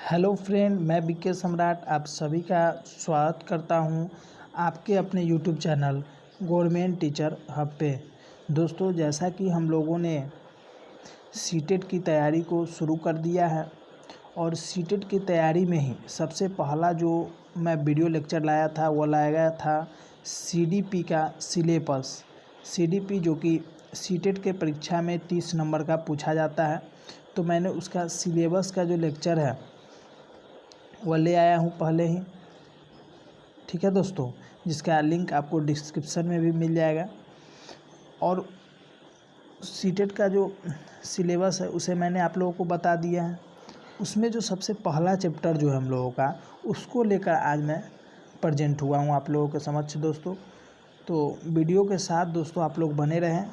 Hello friend, मैं BK सम्राट आप सभी का स्वागत करता हूं आपके अपने YouTube channel government teacher hub पे। दोस्तों, जैसा कि हम लोगों ने सीटेट की तैयारी को शुरू कर दिया है और सीटेट की तैयारी में ही सबसे पहला जो मैं वीडियो लेक्चर लाया था वो लाया गया था सीडीपी का सिलेबस। सीडीपी जो कि सीटेट के परीक्षा में 30 नंबर का पूछा जाता है, तो मैंने उसका सिलेबस का जो लेक्चर है वो ले आया हूँ पहले ही। ठीक है दोस्तों, जिसका लिंक आपको डिस्क्रिप्शन में भी मिल जाएगा। और सीटेट का जो सिलेबस है उसे मैंने आप लोगों को बता दिया है। उसमें जो सबसे पहला चैप्टर जो है हम लोगों का, उसको लेकर आज मैं प्रेजेंट हुआ हूँ आप लोगों के समक्ष दोस्तों। तो वीडियो के साथ दोस्तों आप लोग बने रहें,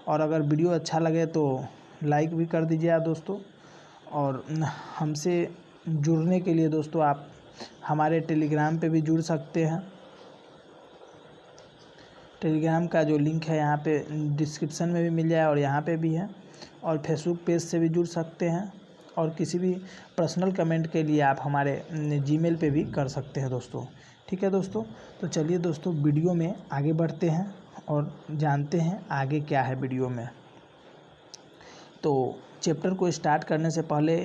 और अगर वीडियो अच्छा लगे तो लाइक भी कर दीजिए दोस्तों। और हमसे जुड़ने के लिए दोस्तों आप हमारे टेलीग्राम पे भी जुड़ सकते हैं। टेलीग्राम का जो लिंक है यहाँ पे डिस्क्रिप्शन में भी मिल जाए और यहाँ पे भी है। और फेसबुक पेज से भी जुड़ सकते हैं, और किसी भी पर्सनल कमेंट के लिए आप हमारे जीमेल पे भी कर सकते हैं दोस्तों। ठीक है दोस्तों, तो चलिए दोस्तों वीडियो में आगे बढ़ते हैं और जानते हैं आगे क्या है वीडियो में। तो चैप्टर को स्टार्ट करने से पहले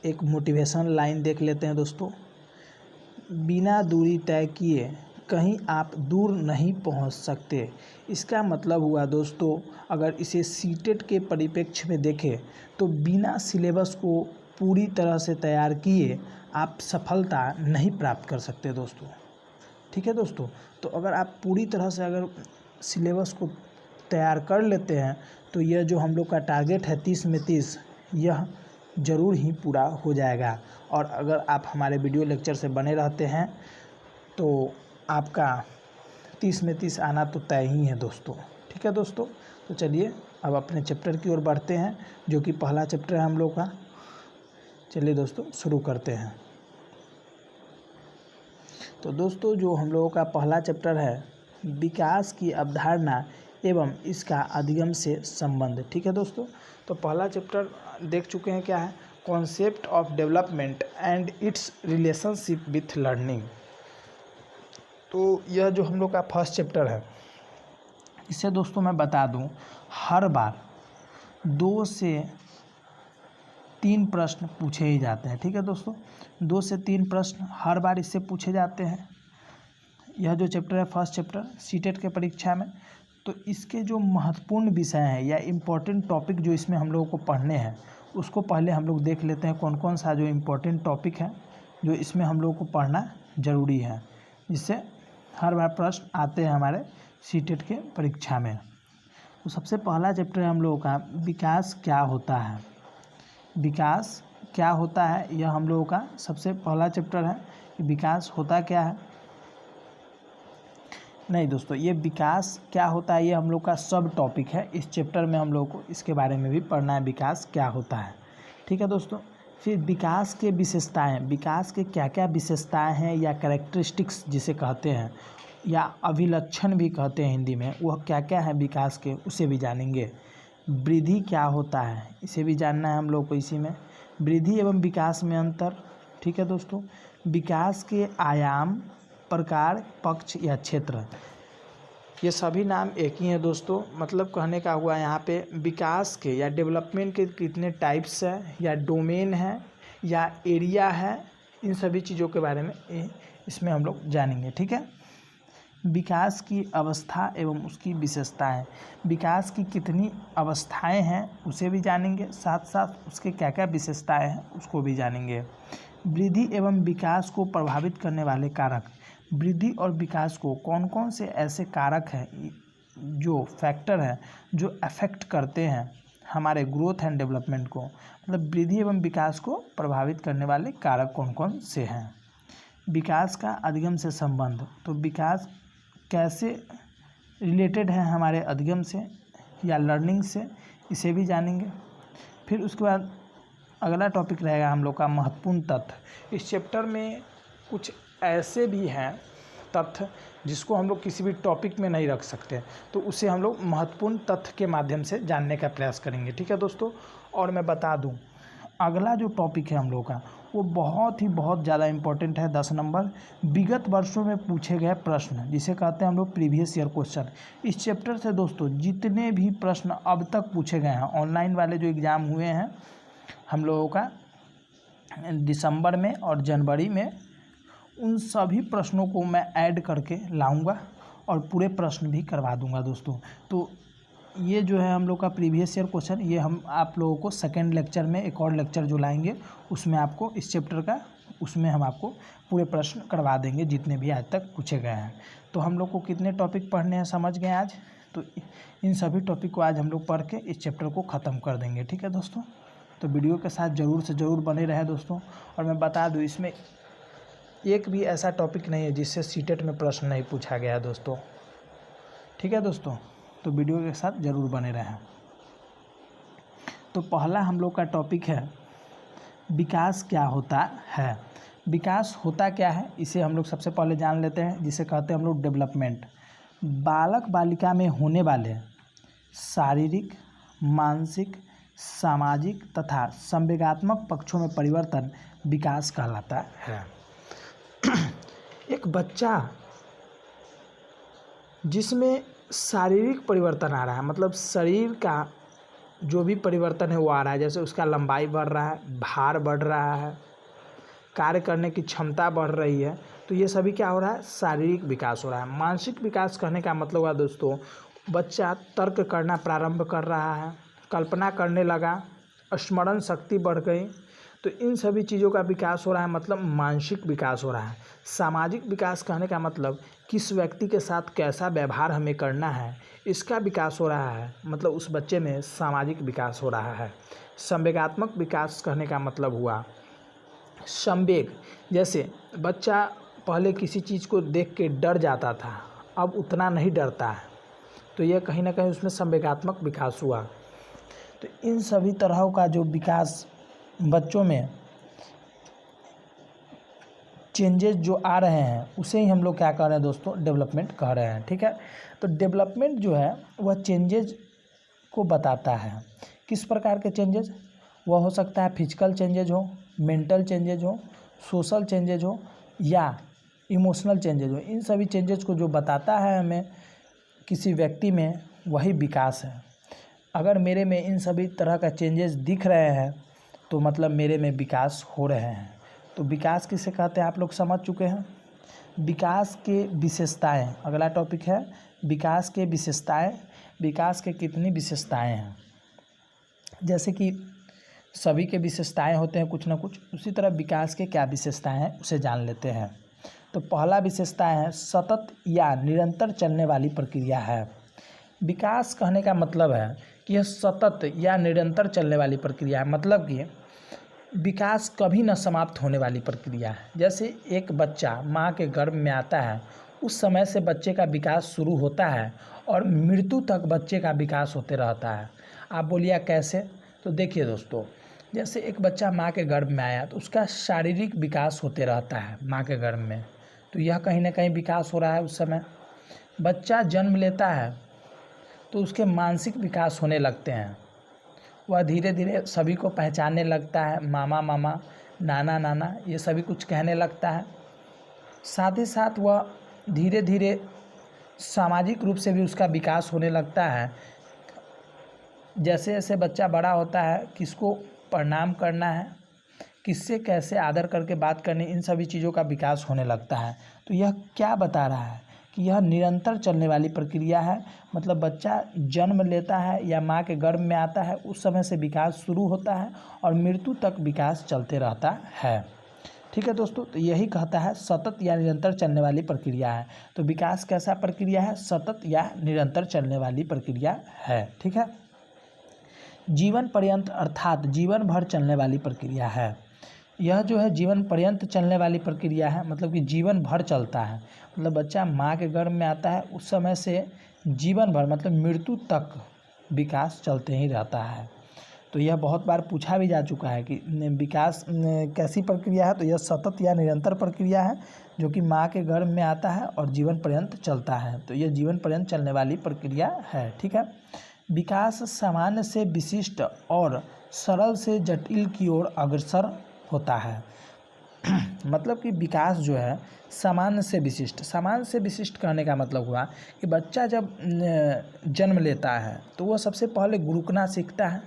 एक मोटिवेशन लाइन देख लेते हैं दोस्तों। बिना दूरी तय किए कहीं आप दूर नहीं पहुंच सकते। इसका मतलब हुआ दोस्तों, अगर इसे सीटेट के परिप्रेक्ष्य में देखें तो बिना सिलेबस को पूरी तरह से तैयार किए आप सफलता नहीं प्राप्त कर सकते दोस्तों। ठीक है दोस्तों, तो अगर आप पूरी तरह से अगर सिलेबस को तैयार कर लेते हैं तो यह जो हम लोग का टारगेट है 30 में 30, यह ज़रूर ही पूरा हो जाएगा। और अगर आप हमारे वीडियो लेक्चर से बने रहते हैं तो आपका 30 में 30 आना तो तय ही है दोस्तों। ठीक है दोस्तों, तो चलिए अब अपने चैप्टर की ओर बढ़ते हैं, जो कि पहला चैप्टर है हम लोग का। चलिए दोस्तों शुरू करते हैं। तो दोस्तों जो हम लोगों का पहला चैप्टर है, विकास की अवधारणा एवं इसका अधिगम से संबंध। ठीक है दोस्तों, तो पहला चैप्टर देख चुके हैं, क्या है, concept of development and it's relationship with learning. तो यह जो हम लोग का फर्स्ट चैप्टर है, इसे दोस्तों मैं बता दूं, हर बार 2 से 3 प्रश्न पूछे ही जाते हैं। ठीक है दोस्तों, 2 से 3 प्रश्न हर बार इससे पूछे जाते हैं। यह जो चैप्टर है फर्स्ट चैप्टर सीटेट के परीक्षा में, तो इसके जो महत्वपूर्ण विषय हैं या इम्पोर्टेंट टॉपिक जो इसमें हम लोगों को पढ़ने हैं, उसको पहले हम लोग देख लेते हैं। कौन कौन सा जो इम्पोर्टेंट टॉपिक है जो इसमें हम लोगों को पढ़ना ज़रूरी है, जिससे हर बार प्रश्न आते हैं हमारे सीटेट के परीक्षा में। तो सबसे पहला चैप्टर है हम लोगों का, विकास क्या होता है। विकास क्या होता है, यह हम लोगों का सबसे पहला चैप्टर है कि विकास होता क्या है। नहीं दोस्तों, ये विकास क्या होता है ये हम लोग का सब टॉपिक है। इस चैप्टर में हम लोग को इसके बारे में भी पढ़ना है, विकास क्या होता है। ठीक है दोस्तों, फिर विकास के विशेषताएं, विकास के क्या क्या विशेषताएं हैं या कैरेक्टरिस्टिक्स जिसे कहते हैं, या अभिलक्षण भी कहते हैं हिंदी में, वह क्या क्या है विकास के, उसे भी जानेंगे। वृद्धि क्या होता है, इसे भी जानना है हम लोग को इसी में। वृद्धि एवं विकास में अंतर। ठीक है दोस्तों, विकास के आयाम, प्रकार, पक्ष या क्षेत्र, ये सभी नाम एक ही हैं दोस्तों। मतलब कहने का हुआ यहाँ पे विकास के या डेवलपमेंट के कितने टाइप्स हैं, या डोमेन है या एरिया है, इन सभी चीज़ों के बारे में इसमें हम लोग जानेंगे। ठीक है, विकास की अवस्था एवं उसकी विशेषताएं, विकास की कितनी अवस्थाएं हैं उसे भी जानेंगे, साथ साथ उसके क्या क्या विशेषताएं हैं उसको भी जानेंगे। वृद्धि एवं विकास को प्रभावित करने वाले कारक, वृद्धि और विकास को कौन कौन से ऐसे कारक हैं, जो फैक्टर हैं जो अफेक्ट करते हैं हमारे ग्रोथ एंड डेवलपमेंट को। मतलब वृद्धि एवं विकास को प्रभावित करने वाले कारक कौन कौन से हैं। विकास का अधिगम से संबंध, तो विकास कैसे रिलेटेड है हमारे अधिगम से या लर्निंग से, इसे भी जानेंगे। फिर उसके बाद अगला टॉपिक रहेगा हम लोग का महत्वपूर्ण तथ्य। इस चैप्टर में कुछ ऐसे भी हैं तथ्य जिसको हम लोग किसी भी टॉपिक में नहीं रख सकते, तो उसे हम लोग महत्वपूर्ण तथ्य के माध्यम से जानने का प्रयास करेंगे। ठीक है दोस्तों, और मैं बता दूं, अगला जो टॉपिक है हम लोग का वो बहुत ज़्यादा इम्पोर्टेंट है। 10 नंबर विगत वर्षों में पूछे गए प्रश्न, जिसे कहते हैं हम लोग प्रीवियस ईयर क्वेश्चन। इस चैप्टर से दोस्तों जितने भी प्रश्न अब तक पूछे गए हैं, ऑनलाइन वाले जो एग्ज़ाम हुए हैं हम लोगों का दिसंबर में और जनवरी में, उन सभी प्रश्नों को मैं ऐड करके लाऊंगा और पूरे प्रश्न भी करवा दूंगा दोस्तों। तो ये जो है हम लोग का प्रीवियस ईयर क्वेश्चन, ये हम आप लोगों को सेकेंड लेक्चर में, एक और लेक्चर जो लाएंगे उसमें आपको इस चैप्टर का, उसमें हम आपको पूरे प्रश्न करवा देंगे जितने भी आज तक पूछे गए हैं। तो हम लोग को कितने टॉपिक पढ़ने हैं समझ गए आज। तो इन सभी टॉपिक को आज हम लोग पढ़ के इस चैप्टर को ख़त्म कर देंगे। ठीक है दोस्तों, तो वीडियो के साथ ज़रूर से ज़रूर बने रहे दोस्तों। और मैं बता दूँ, इसमें एक भी ऐसा टॉपिक नहीं है जिससे सीटेट में प्रश्न नहीं पूछा गया है दोस्तों। ठीक है दोस्तों, तो वीडियो के साथ ज़रूर बने रहें। तो पहला हम लोग का टॉपिक है विकास क्या होता है। विकास होता क्या है इसे हम लोग सबसे पहले जान लेते हैं, जिसे कहते हैं हम लोग डेवलपमेंट। बालक बालिका में होने वाले शारीरिक, मानसिक, सामाजिक तथा संवेगात्मक पक्षों में परिवर्तन विकास कहलाता है। एक बच्चा जिसमें शारीरिक परिवर्तन आ रहा है, मतलब शरीर का जो भी परिवर्तन है वो आ रहा है, जैसे उसका लंबाई बढ़ रहा है, भार बढ़ रहा है, कार्य करने की क्षमता बढ़ रही है, तो ये सभी क्या हो रहा है, शारीरिक विकास हो रहा है। मानसिक विकास कहने का मतलब है दोस्तों, बच्चा तर्क करना प्रारंभ कर रहा है, कल्पना करने लगा, स्मरण शक्ति बढ़ गई, तो इन सभी चीज़ों का विकास हो रहा है, मतलब मानसिक विकास हो रहा है। सामाजिक विकास कहने का मतलब किस व्यक्ति के साथ कैसा व्यवहार हमें करना है, इसका विकास हो रहा है, मतलब उस बच्चे में सामाजिक विकास हो रहा है। संवेगात्मक विकास कहने का मतलब हुआ संवेग, जैसे बच्चा पहले किसी चीज़ को देख के डर जाता था, अब उतना नहीं डरता है, तो यह कहीं ना कहीं उसमें संवेगात्मक विकास हुआ। तो इन सभी तरह का जो विकास बच्चों में चेंजेस जो आ रहे हैं उसे ही हम लोग क्या कह रहे हैं दोस्तों, डेवलपमेंट कह रहे हैं। ठीक है, तो डेवलपमेंट जो है वह चेंजेस को बताता है। किस प्रकार के चेंजेस, वह हो सकता है फिजिकल चेंजेज हो, मेंटल चेंजेज हो, सोशल चेंजेज हो या इमोशनल चेंजेज हो। इन सभी चेंजेस को जो बताता है हमें किसी व्यक्ति में, वही विकास है। अगर मेरे में इन सभी तरह का चेंजेस दिख रहे हैं तो मतलब मेरे में विकास हो रहे हैं। तो विकास किसे कहते हैं आप लोग समझ चुके हैं। विकास के विशेषताएं, अगला टॉपिक है विकास के विशेषताएं। विकास के कितनी विशेषताएं हैं, जैसे कि सभी के विशेषताएं होते हैं कुछ ना कुछ, उसी तरह विकास के क्या विशेषताएं हैं उसे जान लेते हैं। तो पहला विशेषता है सतत या निरंतर चलने वाली प्रक्रिया है। विकास कहने का मतलब है कि यह सतत या निरंतर चलने वाली प्रक्रिया है, मतलब कि विकास कभी न समाप्त होने वाली प्रक्रिया है। जैसे एक बच्चा माँ के गर्भ में आता है, उस समय से बच्चे का विकास शुरू होता है और मृत्यु तक बच्चे का विकास होते रहता है। आप बोलिए कैसे, तो देखिए दोस्तों, जैसे एक बच्चा माँ के गर्भ में आया तो उसका शारीरिक विकास होते रहता है माँ के गर्भ में, तो यह कहीं ना कहीं विकास हो रहा है। उस समय बच्चा जन्म लेता है तो उसके मानसिक विकास होने लगते हैं, वह धीरे धीरे सभी को पहचानने लगता है, मामा मामा, नाना नाना, ये सभी कुछ कहने लगता है। साथ ही साथ वह धीरे धीरे सामाजिक रूप से भी उसका विकास होने लगता है। जैसे जैसे बच्चा बड़ा होता है, किसको प्रणाम करना है, किससे कैसे आदर करके बात करनी, इन सभी चीज़ों का विकास होने लगता है। तो यह क्या बता रहा है कि यह निरंतर चलने वाली प्रक्रिया है। मतलब बच्चा जन्म लेता है या माँ के गर्भ में आता है, उस समय से विकास शुरू होता है और मृत्यु तक विकास चलते रहता है। ठीक है दोस्तों, तो यही कहता है सतत या निरंतर चलने वाली प्रक्रिया है। तो विकास कैसा प्रक्रिया है, सतत या निरंतर चलने वाली प्रक्रिया है। ठीक है, जीवन पर्यंत अर्थात जीवन भर चलने वाली प्रक्रिया है। यह जो है जीवन पर्यंत चलने वाली प्रक्रिया है, मतलब कि जीवन भर चलता है। मतलब बच्चा माँ के गर्भ में आता है, उस समय से जीवन भर मतलब मृत्यु तक विकास चलते ही रहता है। तो यह बहुत बार पूछा भी जा चुका है कि विकास कैसी प्रक्रिया है, तो यह सतत या निरंतर प्रक्रिया है जो कि माँ के गर्भ में आता है और जीवन पर्यंत चलता है। तो यह जीवन पर्यंत चलने वाली प्रक्रिया है। ठीक है, विकास सामान्य से विशिष्ट और सरल से जटिल की ओर अग्रसर होता है। मतलब कि विकास जो है सामान्य से विशिष्ट कहने का मतलब हुआ कि बच्चा जब जन्म लेता है तो वह सबसे पहले गुरुकना सीखता है,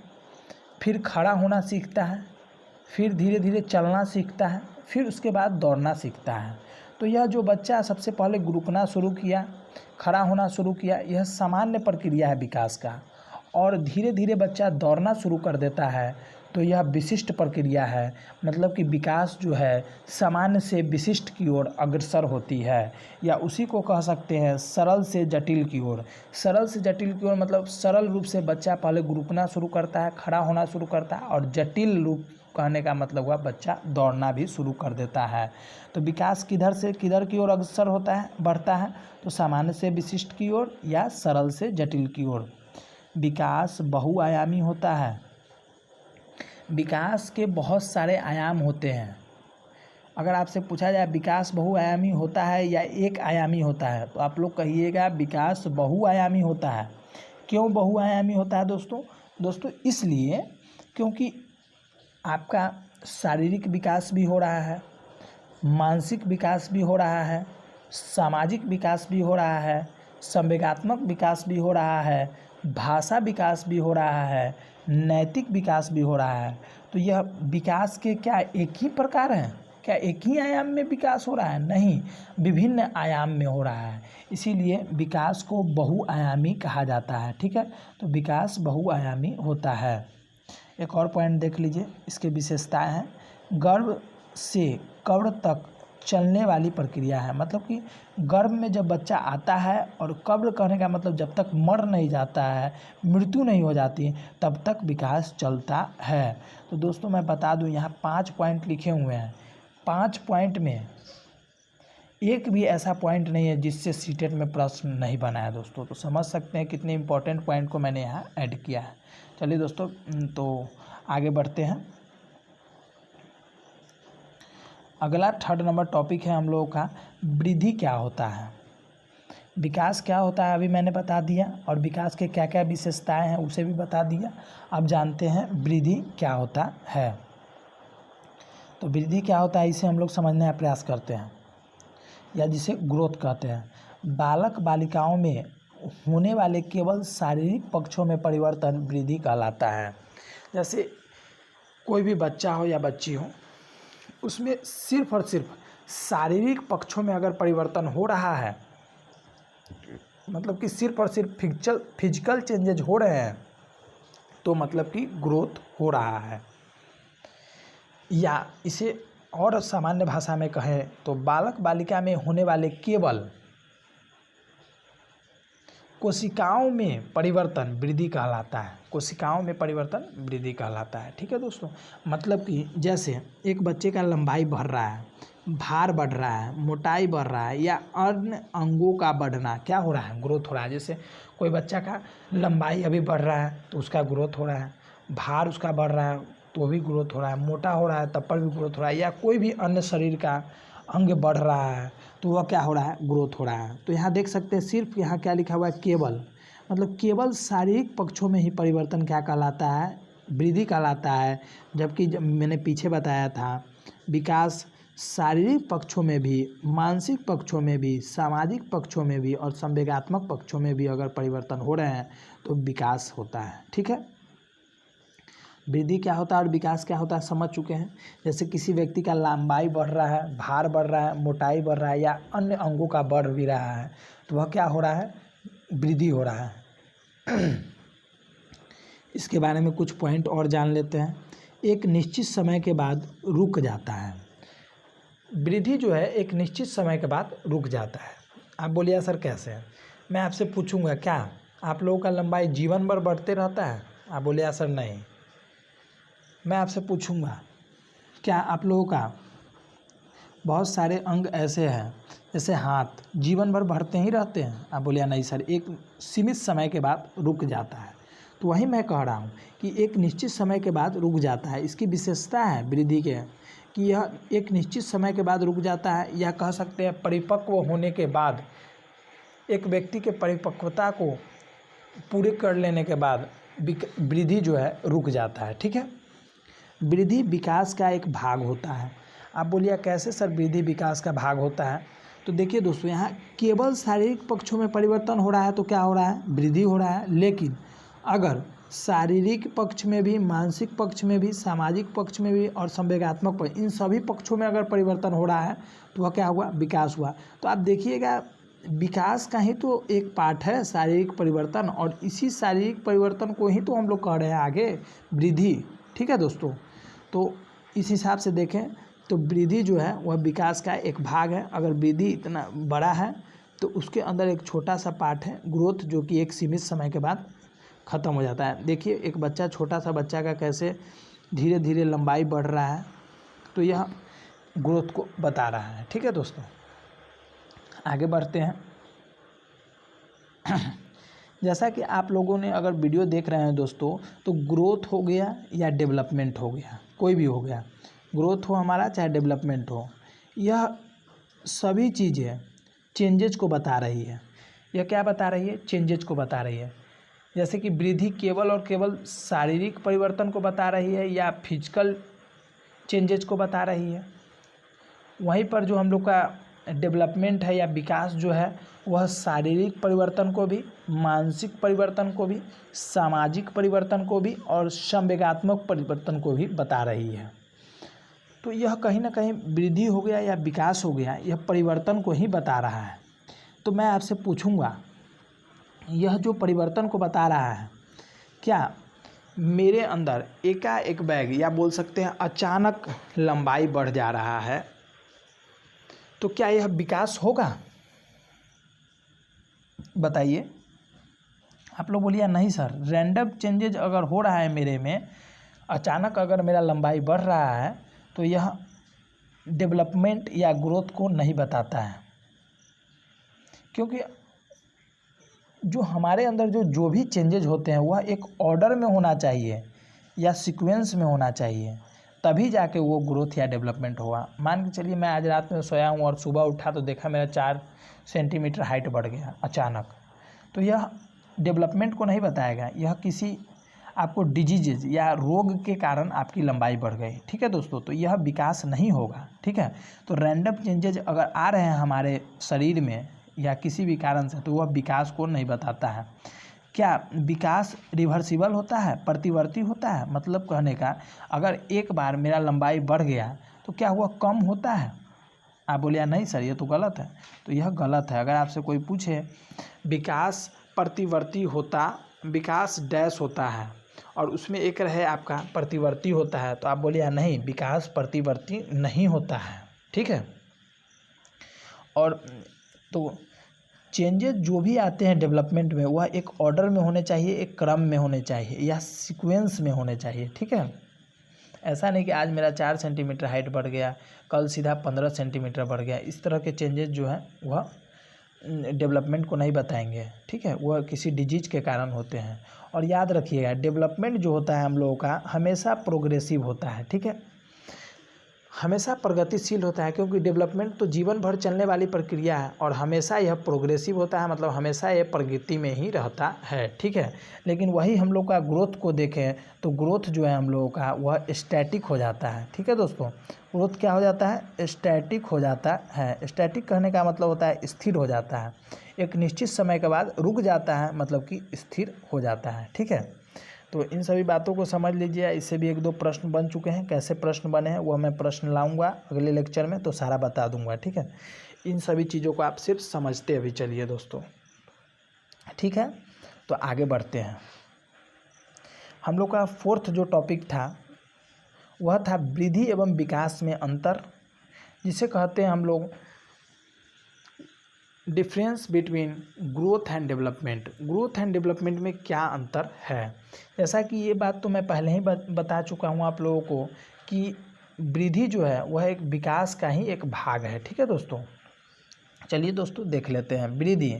फिर खड़ा होना सीखता है, फिर धीरे धीरे चलना सीखता है, फिर उसके बाद दौड़ना सीखता है। तो यह जो बच्चा सबसे पहले गुरुकना शुरू किया, खड़ा होना शुरू किया, यह सामान्य प्रक्रिया है विकास का। और धीरे धीरे बच्चा दौड़ना शुरू कर देता है तो यह विशिष्ट प्रक्रिया है। मतलब कि विकास जो है सामान्य से विशिष्ट की ओर अग्रसर होती है, या उसी को कह सकते हैं सरल से जटिल की ओर। सरल से जटिल की ओर मतलब सरल रूप से बच्चा पहले गुरुकना शुरू करता है, खड़ा होना शुरू करता है, और जटिल रूप कहने का मतलब हुआ बच्चा दौड़ना भी शुरू कर देता है। तो विकास किधर से किधर की ओर अग्रसर होता है, बढ़ता है? तो सामान्य से विशिष्ट की ओर या सरल से जटिल की ओर। विकास बहुआयामी होता है। विकास के बहुत सारे आयाम होते हैं। अगर आपसे पूछा जाए विकास बहुआयामी होता है या एक आयामी होता है, तो आप लोग कहिएगा विकास बहुआयामी होता है। क्यों बहुआयामी होता है दोस्तों इसलिए क्योंकि आपका शारीरिक विकास भी हो रहा है, मानसिक विकास भी हो रहा है, सामाजिक विकास भी हो रहा है, संवेगात्मक विकास भी हो रहा है, भाषा विकास भी हो रहा है, नैतिक विकास भी हो रहा है। तो यह विकास के क्या एक ही प्रकार हैं? क्या एक ही आयाम में विकास हो रहा है? नहीं, विभिन्न आयाम में हो रहा है। इसीलिए विकास को बहुआयामी कहा जाता है। ठीक है, तो विकास बहुआयामी होता है। एक और पॉइंट देख लीजिए, इसके विशेषताएं हैं। गर्भ से कब्र तक चलने वाली प्रक्रिया है। मतलब कि गर्भ में जब बच्चा आता है, और कब्र कहने का मतलब जब तक मर नहीं जाता है, मृत्यु नहीं हो जाती, तब तक विकास चलता है। तो दोस्तों मैं बता दूं, यहाँ 5 पॉइंट लिखे हुए हैं। 5 पॉइंट में एक भी ऐसा पॉइंट नहीं है जिससे सीटेट में प्रश्न नहीं बना है दोस्तों। तो समझ सकते हैं कितने इंपॉर्टेंट पॉइंट को मैंने यहाँ ऐड किया है। चलिए दोस्तों, तो आगे बढ़ते हैं। अगला 3rd नंबर टॉपिक है हम लोगों का, वृद्धि क्या होता है। विकास क्या होता है अभी मैंने बता दिया, और विकास के क्या क्या विशेषताएं हैं उसे भी बता दिया। अब जानते हैं वृद्धि क्या होता है। तो वृद्धि क्या होता है इसे हम लोग समझने का प्रयास करते हैं, या जिसे ग्रोथ कहते हैं। बालक बालिकाओं में होने वाले केवल शारीरिक पक्षों में परिवर्तन वृद्धि कहलाता है। जैसे कोई भी बच्चा हो या बच्ची हो, उसमें सिर्फ और सिर्फ शारीरिक पक्षों में अगर परिवर्तन हो रहा है, मतलब कि सिर्फ और सिर्फ फिजिकल चेंजेज हो रहे हैं, तो मतलब कि ग्रोथ हो रहा है। या इसे और सामान्य भाषा में कहें तो बालक बालिका में होने वाले केवल कोशिकाओं में परिवर्तन वृद्धि कहलाता है। कोशिकाओं में परिवर्तन वृद्धि कहलाता है। ठीक है दोस्तों, मतलब कि जैसे एक बच्चे का लंबाई बढ़ रहा है, भार बढ़ रहा है, मोटाई बढ़ रहा है, या अन्य अंगों का बढ़ना क्या हो रहा है, ग्रोथ हो रहा है। जैसे कोई बच्चा का लंबाई अभी बढ़ रहा है तो उसका ग्रोथ हो रहा है, भार उसका बढ़ रहा है तो भी ग्रोथ हो रहा है, मोटा हो रहा है तब पर भी ग्रोथ हो रहा है, या कोई भी अन्य शरीर का अंग बढ़ रहा है तो वह क्या हो रहा है, ग्रोथ हो रहा है। तो यहाँ देख सकते हैं सिर्फ यहाँ क्या लिखा हुआ है, केवल, मतलब केवल शारीरिक पक्षों में ही परिवर्तन क्या कहलाता है, वृद्धि कहलाता है। जबकि जब मैंने पीछे बताया था विकास शारीरिक पक्षों में भी, मानसिक पक्षों में भी, सामाजिक पक्षों में भी और संवेगात्मक पक्षों में भी अगर परिवर्तन हो रहे हैं तो विकास होता है। ठीक है, वृद्धि क्या होता है और विकास क्या होता है समझ चुके हैं। जैसे किसी व्यक्ति का लंबाई बढ़ रहा है, भार बढ़ रहा है, मोटाई बढ़ रहा है, या अन्य अंगों का बढ़ भी रहा है, तो वह क्या हो रहा है, वृद्धि हो रहा है। इसके बारे में कुछ पॉइंट और जान लेते हैं। एक निश्चित समय के बाद रुक जाता है। वृद्धि जो है एक निश्चित समय के बाद रुक जाता है। आप बोलिए सर कैसे? मैं आपसे पूछूंगा क्या आप लोगों का लंबाई जीवन भर बढ़ते रहता है? आप बोलिए सर नहीं। मैं आपसे पूछूंगा क्या आप लोगों का बहुत सारे अंग ऐसे हैं जैसे हाथ जीवन भर बढ़ते ही रहते हैं? आप बोलिए नहीं सर, एक सीमित समय के बाद रुक जाता है। तो वही मैं कह रहा हूँ कि एक निश्चित समय के बाद रुक जाता है। इसकी विशेषता है वृद्धि के कि यह एक निश्चित समय के बाद रुक जाता है। यह कह सकते हैं परिपक्व होने के बाद, एक व्यक्ति के परिपक्वता को पूरे कर लेने के बाद वृद्धि जो है रुक जाता है। ठीक है, वृद्धि विकास का एक भाग होता है। आप बोलिए कैसे सर वृद्धि विकास का भाग होता है? तो देखिए दोस्तों, यहाँ केवल शारीरिक पक्षों में परिवर्तन हो रहा है तो क्या हो रहा है? वृद्धि हो रहा है। लेकिन अगर शारीरिक पक्ष में भी, मानसिक पक्ष में भी, सामाजिक पक्ष में भी और संवेगात्मक पक्ष, इन सभी पक्षों में अगर परिवर्तन हो रहा है तो वह क्या हुआ? विकास हुआ। तो आप देखिएगा, विकास का ही तो एक पार्ट है शारीरिक परिवर्तन, और इसी शारीरिक परिवर्तन को ही तो हम लोग कह रहे हैं आगे वृद्धि। ठीक है दोस्तों, तो इस हिसाब से देखें तो वृद्धि जो है वह विकास का एक भाग है। अगर वृद्धि इतना बड़ा है तो उसके अंदर एक छोटा सा पार्ट है ग्रोथ, जो कि एक सीमित समय के बाद ख़त्म हो जाता है। देखिए एक बच्चा, छोटा सा बच्चा का कैसे धीरे धीरे लंबाई बढ़ रहा है, तो यह ग्रोथ को बता रहा है। ठीक है दोस्तों, आगे बढ़ते हैं। जैसा कि आप लोगों ने अगर वीडियो देख रहे हैं दोस्तों, तो ग्रोथ हो गया या डेवलपमेंट हो गया, कोई भी हो गया, ग्रोथ हो हमारा चाहे डेवलपमेंट हो, यह सभी चीज़ें चेंजेज को बता रही है। यह क्या बता रही है? चेंजेज को बता रही है। जैसे कि वृद्धि केवल और केवल शारीरिक परिवर्तन को बता रही है या फिजिकल चेंजेज को बता रही है। वहीं पर जो हम लोग का डेवलपमेंट है या विकास जो है, वह शारीरिक परिवर्तन को भी, मानसिक परिवर्तन को भी, सामाजिक परिवर्तन को भी और संवेगात्मक परिवर्तन को भी बता रही है। तो यह कहीं ना कहीं वृद्धि हो गया या विकास हो गया, यह परिवर्तन को ही बता रहा है। तो मैं आपसे पूछूंगा, यह जो परिवर्तन को बता रहा है, क्या मेरे अंदर एकाएक बैग या बोल सकते हैं अचानक लंबाई बढ़ जा रहा है, तो क्या यह विकास होगा? बताइए। आप लोग बोलिए नहीं सर, रैंडम चेंजेज अगर हो रहा है मेरे में, अचानक अगर मेरा लंबाई बढ़ रहा है, तो यह डेवलपमेंट या ग्रोथ को नहीं बताता है। क्योंकि जो हमारे अंदर जो भी चेंजेज होते हैं वह एक ऑर्डर में होना चाहिए या सीक्वेंस में होना चाहिए, तभी जाके वो ग्रोथ या डेवलपमेंट हुआ। मान के चलिए मैं आज रात में सोया हूँ और सुबह उठा तो देखा मेरा 4 सेंटीमीटर हाइट बढ़ गया अचानक, तो यह डेवलपमेंट को नहीं बताएगा, यह किसी आपको डिजीजेज या रोग के कारण आपकी लंबाई बढ़ गई। ठीक है दोस्तों, तो यह विकास नहीं होगा। ठीक है, तो रैंडम चेंजेज अगर आ रहे हैं हमारे शरीर में या किसी भी कारण से, तो वह विकास को नहीं बताता है। क्या विकास रिवर्सिबल होता है, प्रतिवर्ती होता है? मतलब कहने का, अगर एक बार मेरा लंबाई बढ़ गया तो क्या हुआ कम होता है? आप बोलिए नहीं सर ये तो गलत है। तो यह गलत है। अगर आपसे कोई पूछे विकास प्रतिवर्ती होता, विकास डैश होता है और उसमें एक रहे आपका प्रतिवर्ती होता है, तो आप बोलिए नहीं, विकास प्रतिवर्ती नहीं होता है। ठीक है, और तो चेंजेस जो भी आते हैं डेवलपमेंट में, वह एक ऑर्डर में होने चाहिए, एक क्रम में होने चाहिए या सीक्वेंस में होने चाहिए। ठीक है, ऐसा नहीं कि आज मेरा 4 सेंटीमीटर हाइट बढ़ गया, कल सीधा 15 सेंटीमीटर बढ़ गया। इस तरह के चेंजेस जो हैं वह डेवलपमेंट को नहीं बताएंगे। ठीक है, वह किसी डिजीज के कारण होते हैं। और याद रखिएगा, डेवलपमेंट जो होता है हम लोगों का हमेशा प्रोग्रेसिव होता है। ठीक है, हमेशा प्रगतिशील होता है, क्योंकि डेवलपमेंट तो जीवन भर चलने वाली प्रक्रिया है और हमेशा यह प्रोग्रेसिव होता है, मतलब हमेशा यह प्रगति में ही रहता है। ठीक है, लेकिन वही हम लोग का ग्रोथ को देखें तो ग्रोथ जो है हम लोगों का वह स्टैटिक हो जाता है। ठीक है दोस्तों, ग्रोथ क्या हो जाता है? स्टैटिक हो जाता है। स्टैटिक कहने का मतलब होता है स्थिर हो जाता है, एक निश्चित समय के बाद रुक जाता है, मतलब कि स्थिर हो जाता है। ठीक है, तो इन सभी बातों को समझ लीजिए। इससे भी 1-2 प्रश्न बन चुके हैं, कैसे प्रश्न बने हैं वह मैं प्रश्न लाऊंगा अगले लेक्चर में, तो सारा बता दूंगा। ठीक है, इन सभी चीज़ों को आप सिर्फ समझते अभी चलिए दोस्तों। ठीक है, तो आगे बढ़ते हैं। हम लोग का 4th जो टॉपिक था वह था वृद्धि एवं विकास में अंतर, जिसे कहते हैं हम लोग difference between growth and development. Growth and development में क्या अंतर है? जैसा कि ये बात तो मैं पहले ही बता चुका हूँ आप लोगों को कि वृद्धि जो है वह एक विकास का ही एक भाग है। ठीक है दोस्तों, चलिए दोस्तों देख लेते हैं। वृद्धि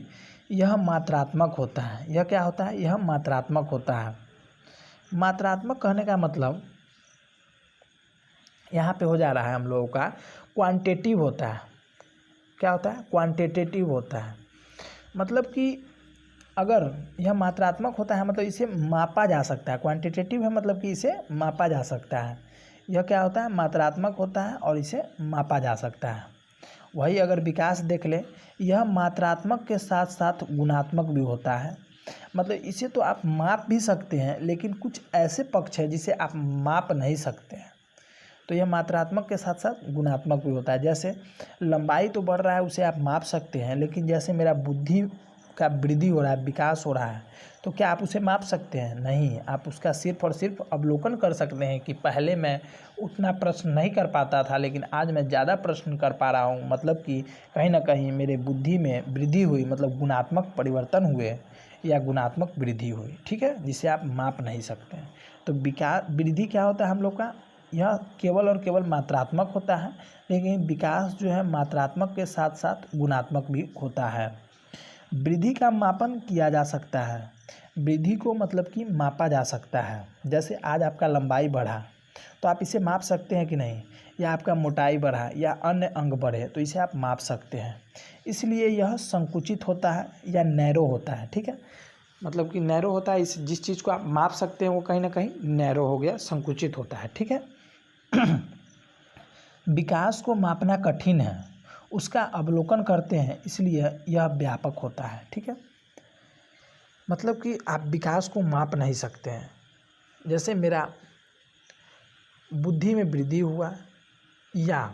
यह मात्रात्मक होता है। यह क्या होता है? यह मात्रात्मक होता है। मात्रात्मक कहने का मतलब यहाँ पे हो जा रहा है हम लोगों का क्वांटिटेटिव होता है। क्या होता है? क्वांटिटेटिव होता है। मतलब कि अगर यह मात्रात्मक होता है मतलब इसे मापा जा सकता है, क्वांटिटेटिव है मतलब कि इसे मापा जा सकता है। यह क्या होता है, मात्रात्मक होता है और इसे मापा जा सकता है। वही अगर विकास देख ले, यह मात्रात्मक के साथ साथ गुणात्मक भी होता है। मतलब इसे तो आप माप भी सकते हैं, लेकिन कुछ ऐसे पक्ष है जिसे आप माप नहीं सकते हैं। तो यह मात्रात्मक के साथ साथ गुणात्मक भी होता है। जैसे लंबाई तो बढ़ रहा है, उसे आप माप सकते हैं, लेकिन जैसे मेरा बुद्धि का वृद्धि हो रहा है, विकास हो रहा है, तो क्या आप उसे माप सकते हैं? नहीं। आप उसका सिर्फ और सिर्फ अवलोकन कर सकते हैं कि पहले मैं उतना प्रश्न नहीं कर पाता था, लेकिन आज मैं ज़्यादा प्रश्न कर पा रहा हूँ। मतलब कि कहीं ना कहीं मेरे बुद्धि में वृद्धि हुई, मतलब गुणात्मक परिवर्तन हुए या गुणात्मक वृद्धि हुई, ठीक है, जिसे आप माप नहीं सकते हैं। तो विकास वृद्धि क्या होता है हम लोग का, यह केवल और केवल मात्रात्मक होता है, लेकिन विकास जो है मात्रात्मक के साथ साथ गुणात्मक भी होता है। वृद्धि का मापन किया जा सकता है, वृद्धि को मतलब कि मापा जा सकता है। जैसे आज आपका लंबाई बढ़ा तो आप इसे माप सकते हैं कि नहीं, या आपका मोटाई बढ़ा या अन्य अंग बढ़े तो इसे आप माप सकते हैं। इसलिए यह संकुचित होता है या नैरो होता है, ठीक है। मतलब कि नैरो होता है, इस जिस चीज़ को आप माप सकते हैं वो कहीं ना कहीं नैरो हो गया, संकुचित होता है, ठीक है। विकास को मापना कठिन है, उसका अवलोकन करते हैं, इसलिए यह व्यापक होता है, ठीक है। मतलब कि आप विकास को माप नहीं सकते हैं। जैसे मेरा बुद्धि में वृद्धि हुआ या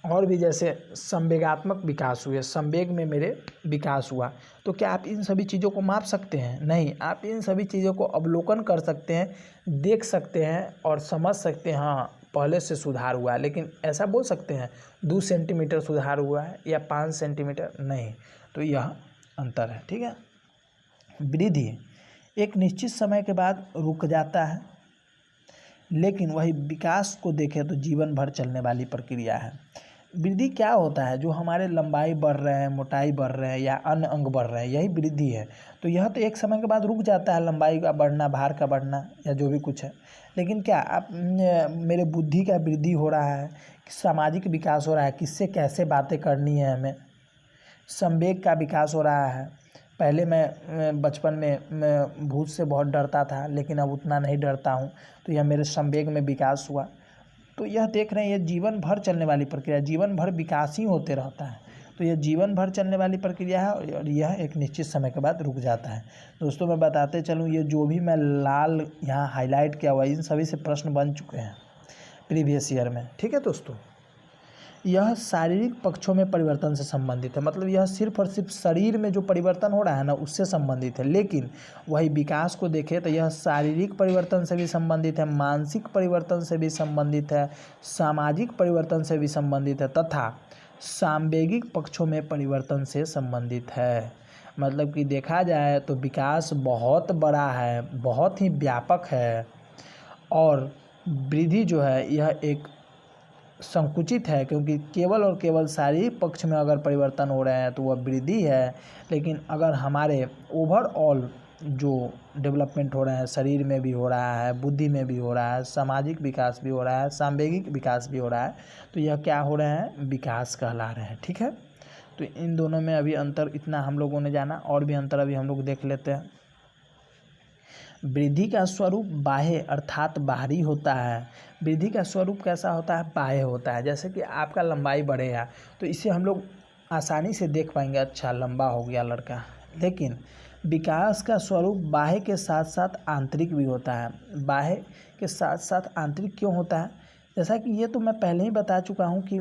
और भी जैसे संवेगात्मक विकास हुए, संवेग में मेरे विकास हुआ, तो क्या आप इन सभी चीज़ों को माप सकते हैं? नहीं। आप इन सभी चीज़ों को अवलोकन कर सकते हैं, देख सकते हैं और समझ सकते हैं, हाँ पहले से सुधार हुआ है, लेकिन ऐसा बोल सकते हैं 2 सेंटीमीटर सुधार हुआ है या 5 सेंटीमीटर, नहीं। तो यह अंतर है, ठीक है। वृद्धि एक निश्चित समय के बाद रुक जाता है, लेकिन वही विकास को देखें तो जीवन भर चलने वाली प्रक्रिया है। वृद्धि क्या होता है, जो हमारे लंबाई बढ़ रहे हैं, मोटाई बढ़ रहे हैं या अन्य अंग बढ़ रहे हैं, यही वृद्धि है। तो यह तो एक समय के बाद रुक जाता है, लंबाई का बढ़ना, भार का बढ़ना या जो भी कुछ है। लेकिन क्या आप मेरे बुद्धि का वृद्धि हो रहा है, सामाजिक विकास हो रहा है, किससे कैसे बातें करनी है हमें, संवेग का विकास हो रहा है। पहले मैं बचपन में मैं भूत से बहुत डरता था, लेकिन अब उतना नहीं डरता हूँ, तो यह मेरे संवेग में विकास हुआ। तो यह देख रहे हैं, यह जीवन भर चलने वाली प्रक्रिया, जीवन भर विकास ही होते रहता है। तो यह जीवन भर चलने वाली प्रक्रिया है और यह एक निश्चित समय के बाद रुक जाता है। दोस्तों मैं बताते चलूँ, ये जो भी मैं लाल यहाँ हाईलाइट किया हुआ है, इन सभी से प्रश्न बन चुके हैं प्रीवियस ईयर में, ठीक है दोस्तों। यह शारीरिक पक्षों में परिवर्तन से संबंधित है, मतलब यह सिर्फ और सिर्फ शरीर में जो परिवर्तन हो रहा है ना, उससे संबंधित है। लेकिन वही विकास को देखें तो यह शारीरिक परिवर्तन से भी संबंधित है, मानसिक परिवर्तन से भी संबंधित है, सामाजिक परिवर्तन से भी संबंधित है तथा सांवेगिक पक्षों में परिवर्तन से संबंधित है। मतलब कि देखा जाए तो विकास बहुत बड़ा है, बहुत ही व्यापक है, और वृद्धि जो है यह एक संकुचित है, क्योंकि केवल और केवल शारीरिक पक्ष में अगर परिवर्तन हो रहे हैं तो वह वृद्धि है। लेकिन अगर हमारे ओवरऑल जो डेवलपमेंट हो रहे हैं, शरीर में भी हो रहा है, बुद्धि में भी हो रहा है, सामाजिक विकास भी हो रहा है, सांवेगिक विकास भी हो रहा है, तो यह क्या हो रहे हैं, विकास कहला रहे हैं, ठीक है। तो इन दोनों में अभी अंतर इतना हम लोगों ने जाना, और भी अंतर अभी हम लोग देख लेते हैं। वृद्धि का स्वरूप बाह्य अर्थात बाहरी होता है। वृद्धि का स्वरूप कैसा होता है, बाह्य होता है। जैसे कि आपका लंबाई बढ़ेगा तो इसे हम लोग आसानी से देख पाएंगे, अच्छा लंबा हो गया लड़का। लेकिन विकास का स्वरूप बाह्य के साथ साथ आंतरिक भी होता है। बाह्य के साथ साथ आंतरिक क्यों होता है, जैसा कि ये तो मैं पहले ही बता चुका हूँ कि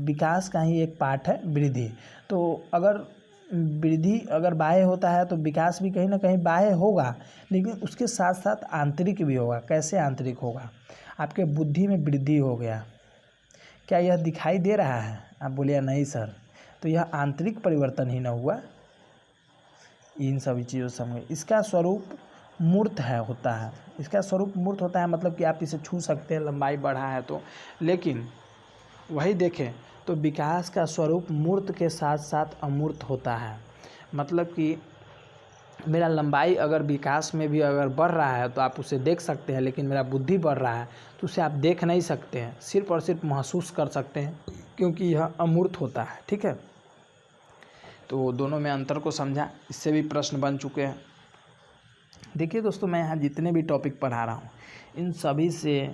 विकास का ही एक पार्ट है वृद्धि। तो अगर वृद्धि अगर बाह्य होता है तो विकास भी कहीं ना कहीं बाह्य होगा, लेकिन उसके साथ साथ आंतरिक भी होगा। कैसे आंतरिक होगा, आपके बुद्धि में वृद्धि हो गया, क्या यह दिखाई दे रहा है? आप बोलिए नहीं सर, तो यह आंतरिक परिवर्तन ही ना हुआ। इन सभी चीज़ों से समझ, इसका स्वरूप मूर्त है होता है। इसका स्वरूप मूर्त होता है, मतलब कि आप इसे छू सकते हैं, लंबाई बढ़ा है तो। लेकिन वही देखें तो विकास का स्वरूप मूर्त के साथ साथ अमूर्त होता है। मतलब कि मेरा लंबाई अगर विकास में भी अगर बढ़ रहा है तो आप उसे देख सकते हैं, लेकिन मेरा बुद्धि बढ़ रहा है तो उसे आप देख नहीं सकते हैं, सिर्फ और सिर्फ महसूस कर सकते हैं, क्योंकि यह अमूर्त होता है, ठीक है। तो दोनों में अंतर को समझा, इससे भी प्रश्न बन चुके हैं। देखिए दोस्तों, मैं यहाँ जितने भी टॉपिक पढ़ा रहा हूँ इन सभी से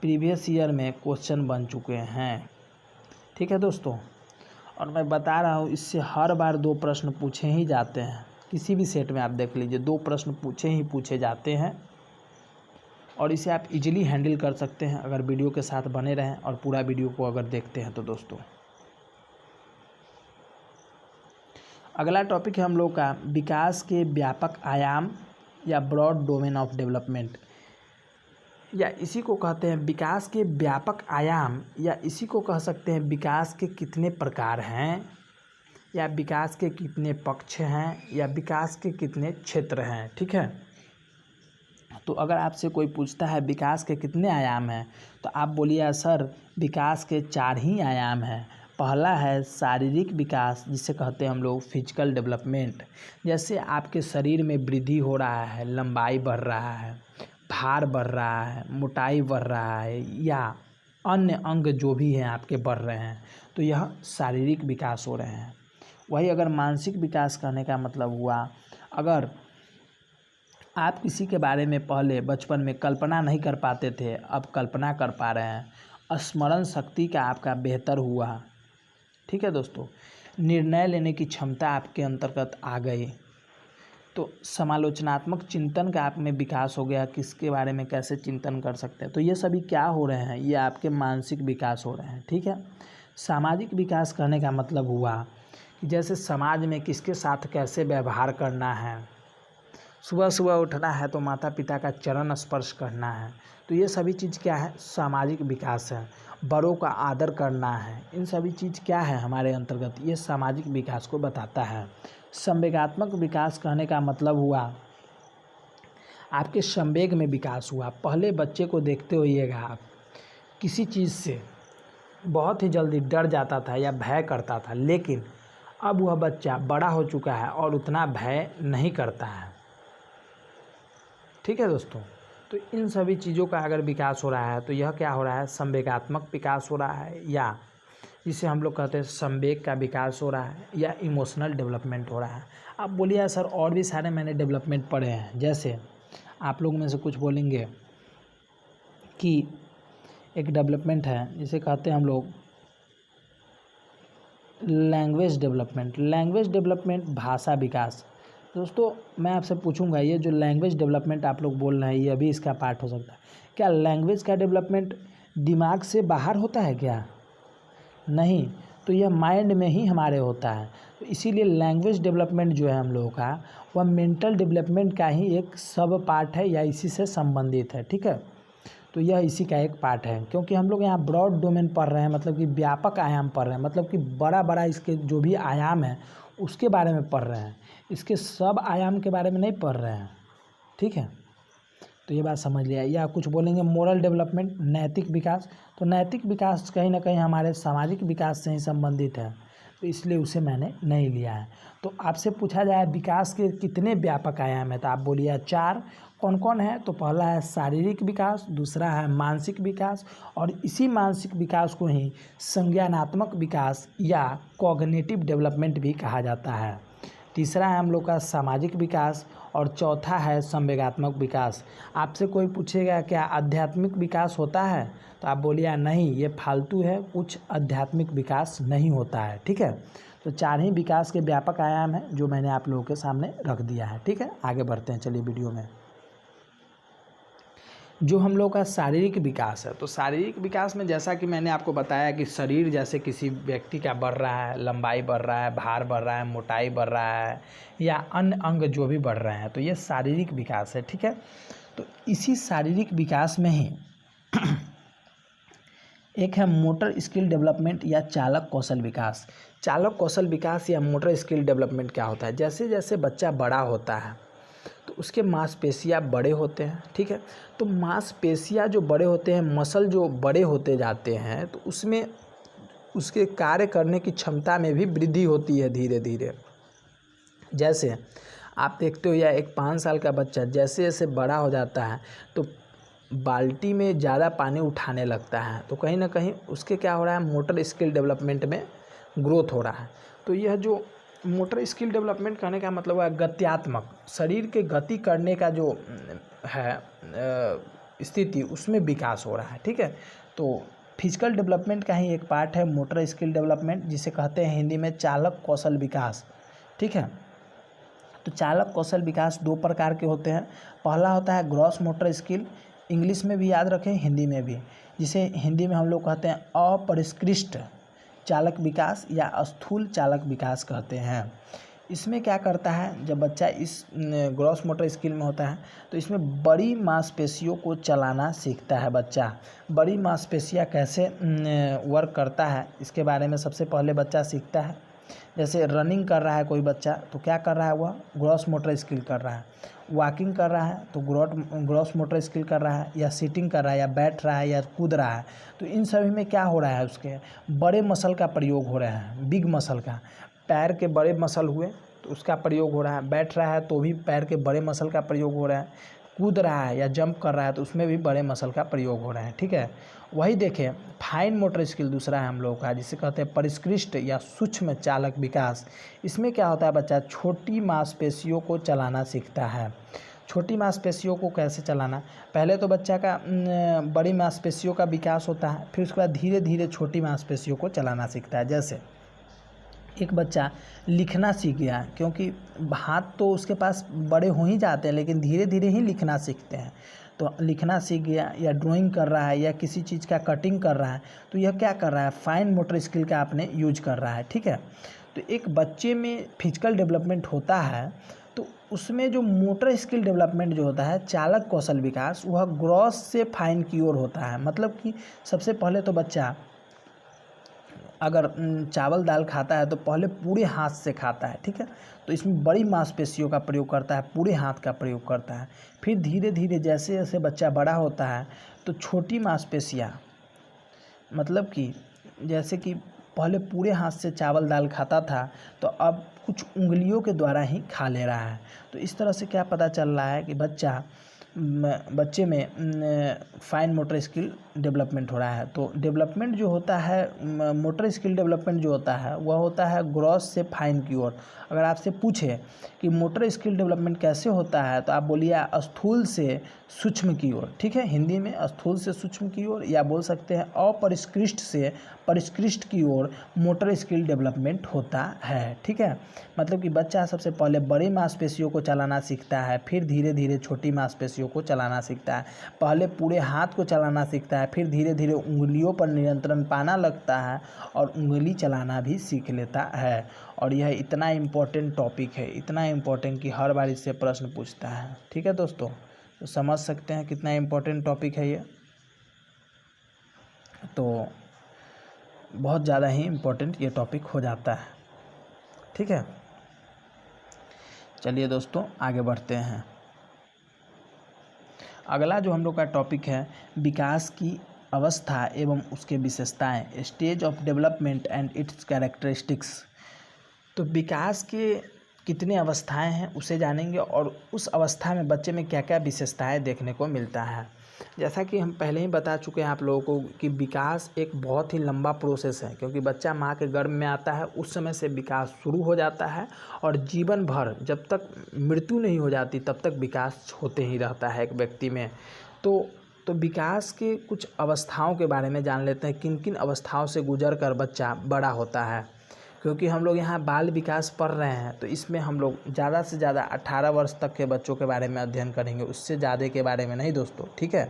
प्रीवियस ईयर में क्वेश्चन बन चुके हैं, ठीक है दोस्तों। और मैं बता रहा हूँ इससे हर बार 2 प्रश्न पूछे ही जाते हैं, किसी भी सेट में आप देख लीजिए 2 प्रश्न पूछे जाते हैं और इसे आप इजीली हैंडल कर सकते हैं अगर वीडियो के साथ बने रहें और पूरा वीडियो को अगर देखते हैं तो दोस्तों। अगला टॉपिक है हम लोग का विकास के व्यापक आयाम या ब्रॉड डोमेन ऑफ डेवलपमेंट, या इसी को कहते हैं विकास के व्यापक आयाम, या इसी को कह सकते हैं विकास के कितने प्रकार हैं, या विकास के कितने पक्ष हैं, या विकास के कितने क्षेत्र हैं, ठीक है। तो अगर आपसे कोई पूछता है विकास के कितने आयाम हैं तो आप बोलिए सर विकास के 4 ही आयाम हैं। पहला है शारीरिक विकास, जिसे कहते हैं हम लोग फिजिकल डेवलपमेंट। जैसे आपके शरीर में वृद्धि हो रहा है, लंबाई बढ़ रहा है, भार बढ़ रहा है, मोटाई बढ़ रहा है, या अन्य अंग जो भी हैं आपके बढ़ रहे हैं, तो यह शारीरिक विकास हो रहे हैं। वही अगर मानसिक विकास कहने का मतलब हुआ, अगर आप किसी के बारे में पहले बचपन में कल्पना नहीं कर पाते थे, अब कल्पना कर पा रहे हैं, स्मरण शक्ति का आपका बेहतर हुआ, ठीक है दोस्तों, निर्णय लेने की क्षमता आपके अंतर्गत आ गई, तो समालोचनात्मक चिंतन का आप में विकास हो गया, किसके बारे में कैसे चिंतन कर सकते हैं, तो ये सभी क्या हो रहे हैं, ये आपके मानसिक विकास हो रहे हैं, ठीक है। सामाजिक विकास कहने का मतलब हुआ कि जैसे समाज में किसके साथ कैसे व्यवहार करना है, सुबह सुबह उठना है तो माता पिता का चरण स्पर्श करना है, तो ये सभी चीज़ क्या है, सामाजिक विकास है। बड़ों का आदर करना है, इन सभी चीज़ क्या है हमारे अंतर्गत, ये सामाजिक विकास को बताता है। संवेगात्मक विकास कहने का मतलब हुआ आपके संवेग में विकास हुआ। पहले बच्चे को देखते होइएगा आप किसी चीज़ से बहुत ही जल्दी डर जाता था या भय करता था, लेकिन अब वह बच्चा बड़ा हो चुका है और उतना भय नहीं करता है, ठीक है दोस्तों। तो इन सभी चीज़ों का अगर विकास हो रहा है तो यह क्या हो रहा है, संवेगात्मक विकास हो रहा है, या जिसे हम लोग कहते हैं संवेग का विकास हो रहा है, या इमोशनल डेवलपमेंट हो रहा है। आप बोलिए सर और भी सारे मैंने डेवलपमेंट पढ़े हैं, जैसे आप लोग में से कुछ बोलेंगे कि एक डेवलपमेंट है जिसे कहते हैं हम लोग लैंग्वेज डेवलपमेंट। लैंग्वेज डेवलपमेंट भाषा विकास। दोस्तों मैं आपसे पूछूंगा, ये जो लैंग्वेज डेवलपमेंट आप लोग बोल रहे हैं ये भी इसका पार्ट हो सकता है क्या? लैंग्वेज का डेवलपमेंट दिमाग से बाहर होता है क्या? नहीं, तो यह माइंड में ही हमारे होता है। तो इसीलिए लैंग्वेज डेवलपमेंट जो है हम लोगों का, वह मेंटल डेवलपमेंट का ही एक सब पार्ट है या इसी से संबंधित है, ठीक है। तो यह इसी का एक पार्ट है, क्योंकि हम लोग यहाँ ब्रॉड डोमेन पढ़ रहे हैं, मतलब कि व्यापक आयाम पढ़ रहे हैं, मतलब कि बड़ा बड़ा इसके जो भी आयाम है उसके बारे में पढ़ रहे हैं, इसके सब आयाम के बारे में नहीं पढ़ रहे हैं, ठीक है। तो ये बात समझ लिया। या कुछ बोलेंगे मोरल डेवलपमेंट, नैतिक विकास। तो नैतिक विकास कहीं ना कहीं हमारे सामाजिक विकास से ही संबंधित है, तो इसलिए उसे मैंने नहीं लिया है। तो आपसे पूछा जाए विकास के कितने व्यापक आयाम है, तो आप बोलिए 4। कौन कौन है? तो पहला है शारीरिक विकास, दूसरा है मानसिक विकास, और इसी मानसिक विकास को ही संज्ञानात्मक विकास या कॉग्निटिव डेवलपमेंट भी कहा जाता है। तीसरा है हम लोग का सामाजिक विकास, और चौथा है संवेगात्मक विकास। आपसे कोई पूछेगा क्या आध्यात्मिक विकास होता है, तो आप बोलिए नहीं, ये फालतू है, कुछ आध्यात्मिक विकास नहीं होता है, ठीक है। तो 4 ही विकास के व्यापक आयाम हैं जो मैंने आप लोगों के सामने रख दिया है, ठीक है। आगे बढ़ते हैं, चलिए वीडियो में। जो हम लोग का शारीरिक विकास है, तो शारीरिक विकास में जैसा कि मैंने आपको बताया कि शरीर जैसे किसी व्यक्ति का बढ़ रहा है, लंबाई बढ़ रहा है, भार बढ़ रहा है, मोटाई बढ़ रहा है, या अन्य अंग जो भी बढ़ रहे हैं, तो ये शारीरिक विकास है, ठीक है। तो इसी शारीरिक विकास में ही एक है मोटर स्किल डेवलपमेंट या चालक कौशल विकास। चालक कौशल विकास या मोटर स्किल डेवलपमेंट क्या होता है? जैसे जैसे बच्चा बड़ा होता है तो उसके मांसपेशियाँ बड़े होते हैं, ठीक है। तो मांसपेशियाँ जो बड़े होते हैं, मसल जो बड़े होते जाते हैं, तो उसमें उसके कार्य करने की क्षमता में भी वृद्धि होती है धीरे धीरे। जैसे आप देखते हो या एक 5 साल का बच्चा जैसे जैसे बड़ा हो जाता है तो बाल्टी में ज़्यादा पानी उठाने लगता है, तो कहीं ना कहीं उसके क्या हो रहा है, मोटर स्किल डेवलपमेंट में ग्रोथ हो रहा है। तो यह जो मोटर स्किल डेवलपमेंट कहने का मतलब है गत्यात्मक, शरीर के गति करने का जो है स्थिति, उसमें विकास हो रहा है। ठीक है, तो फिजिकल डेवलपमेंट का ही एक पार्ट है मोटर स्किल डेवलपमेंट, जिसे कहते हैं हिंदी में चालक कौशल विकास। ठीक है, तो चालक कौशल विकास दो प्रकार के होते हैं। पहला होता है ग्रॉस मोटर स्किल, इंग्लिश में भी याद रखें, हिंदी में भी, जिसे हिंदी में हम लोग कहते हैं अपरिष्कृत चालक विकास या स्थूल चालक विकास कहते हैं। इसमें क्या करता है, जब बच्चा इस ग्रॉस मोटर स्किल में होता है तो इसमें बड़ी मांसपेशियों को चलाना सीखता है बच्चा। बड़ी मांसपेशियाँ कैसे वर्क करता है इसके बारे में सबसे पहले बच्चा सीखता है। जैसे रनिंग कर रहा है कोई बच्चा, तो क्या कर रहा है, वह ग्रॉस मोटर स्किल कर रहा है। वॉकिंग कर रहा है तो ग्रॉस मोटर स्किल कर रहा है, या सीटिंग कर रहा है, या बैठ रहा है, या कूद रहा है, तो इन सभी में क्या हो रहा है, उसके बड़े मसल का प्रयोग हो रहा है, बिग मसल का। पैर के बड़े मसल हुए तो उसका प्रयोग हो रहा है, बैठ रहा है तो भी पैर के बड़े मसल का प्रयोग हो रहा है, कूद रहा है या जंप कर रहा है तो उसमें भी बड़े मसल का प्रयोग हो रहा है। ठीक है, वही देखें फाइन मोटर स्किल दूसरा है हम लोगों का, जिसे कहते हैं परिष्कृत या सूक्ष्म चालक विकास। इसमें क्या होता है, बच्चा छोटी मांसपेशियों को चलाना सीखता है। छोटी मांसपेशियों को कैसे चलाना, पहले तो बच्चा का बड़ी मांसपेशियों का विकास होता है, फिर उसके बाद धीरे धीरे छोटी मांसपेशियों को चलाना सीखता है। जैसे एक बच्चा लिखना सीख गया, क्योंकि हाथ तो उसके पास बड़े हो ही जाते हैं, लेकिन धीरे धीरे ही लिखना सीखते हैं। तो लिखना सीख गया, या ड्राइंग कर रहा है, या किसी चीज़ का कटिंग कर रहा है, तो यह क्या कर रहा है, फाइन मोटर स्किल का आपने यूज कर रहा है। ठीक है, तो एक बच्चे में फिजिकल डेवलपमेंट होता है, तो उसमें जो मोटर स्किल डेवलपमेंट जो होता है, चालक कौशल विकास, वह ग्रॉस से फाइन की ओर होता है। मतलब कि सबसे पहले तो बच्चा अगर चावल दाल खाता है तो पहले पूरे हाथ से खाता है। ठीक है, तो इसमें बड़ी मांसपेशियों का प्रयोग करता है, पूरे हाथ का प्रयोग करता है। फिर धीरे धीरे जैसे जैसे बच्चा बड़ा होता है तो छोटी मांसपेशियाँ, मतलब कि जैसे कि पहले पूरे हाथ से चावल दाल खाता था, तो अब कुछ उंगलियों के द्वारा ही खा ले रहा है। तो इस तरह से क्या पता चल रहा है कि बच्चे में फाइन मोटर स्किल डेवलपमेंट हो रहा है। तो डेवलपमेंट जो होता है, मोटर स्किल डेवलपमेंट जो होता है, वह होता है ग्रॉस से फाइन की ओर। अगर आपसे पूछे कि मोटर स्किल डेवलपमेंट कैसे होता है, तो आप बोलिए स्थूल से सूक्ष्म की ओर। ठीक है, हिंदी में स्थूल से सूक्ष्म की ओर, या बोल सकते हैं अपरिष्कृत से परिष्कृत की ओर मोटर स्किल डेवलपमेंट होता है। ठीक है, मतलब कि बच्चा सबसे पहले बड़ी मांसपेशियों को चलाना सीखता है, फिर धीरे धीरे छोटी मांसपेशियों को चलाना सीखता है। पहले पूरे हाथ को चलाना सीखता है, फिर धीरे धीरे उंगलियों पर नियंत्रण पाना लगता है और उंगली चलाना भी सीख लेता है। और यह इतना इम्पोर्टेंट टॉपिक है, इतना इम्पोर्टेंट कि हर बार इससे प्रश्न पूछता है। ठीक है दोस्तों, तो समझ सकते हैं कितना इम्पोर्टेंट टॉपिक है ये। तो बहुत ज़्यादा ही इम्पोर्टेंट ये टॉपिक हो जाता है। ठीक है, चलिए दोस्तों आगे बढ़ते हैं। अगला जो हम लोग का टॉपिक है, विकास की अवस्था एवं उसके विशेषताएं, stage of development and it's characteristics. तो विकास के कितने अवस्थाएं हैं उसे जानेंगे, और उस अवस्था में बच्चे में क्या क्या विशेषताएं देखने को मिलता है। जैसा कि हम पहले ही बता चुके हैं आप लोगों को कि विकास एक बहुत ही लंबा प्रोसेस है, क्योंकि बच्चा माँ के गर्भ में आता है उस समय से विकास शुरू हो जाता है, और जीवन भर जब तक मृत्यु नहीं हो जाती तब तक विकास होते ही रहता है एक व्यक्ति में। तो विकास के कुछ अवस्थाओं के बारे में जान लेते हैं, किन किन अवस्थाओं से गुजर कर बच्चा बड़ा होता है। क्योंकि हम लोग यहाँ बाल विकास पढ़ रहे हैं, तो इसमें हम लोग ज़्यादा से ज़्यादा 18 वर्ष तक के बच्चों के बारे में अध्ययन करेंगे, उससे ज़्यादा के बारे में नहीं दोस्तों। ठीक है,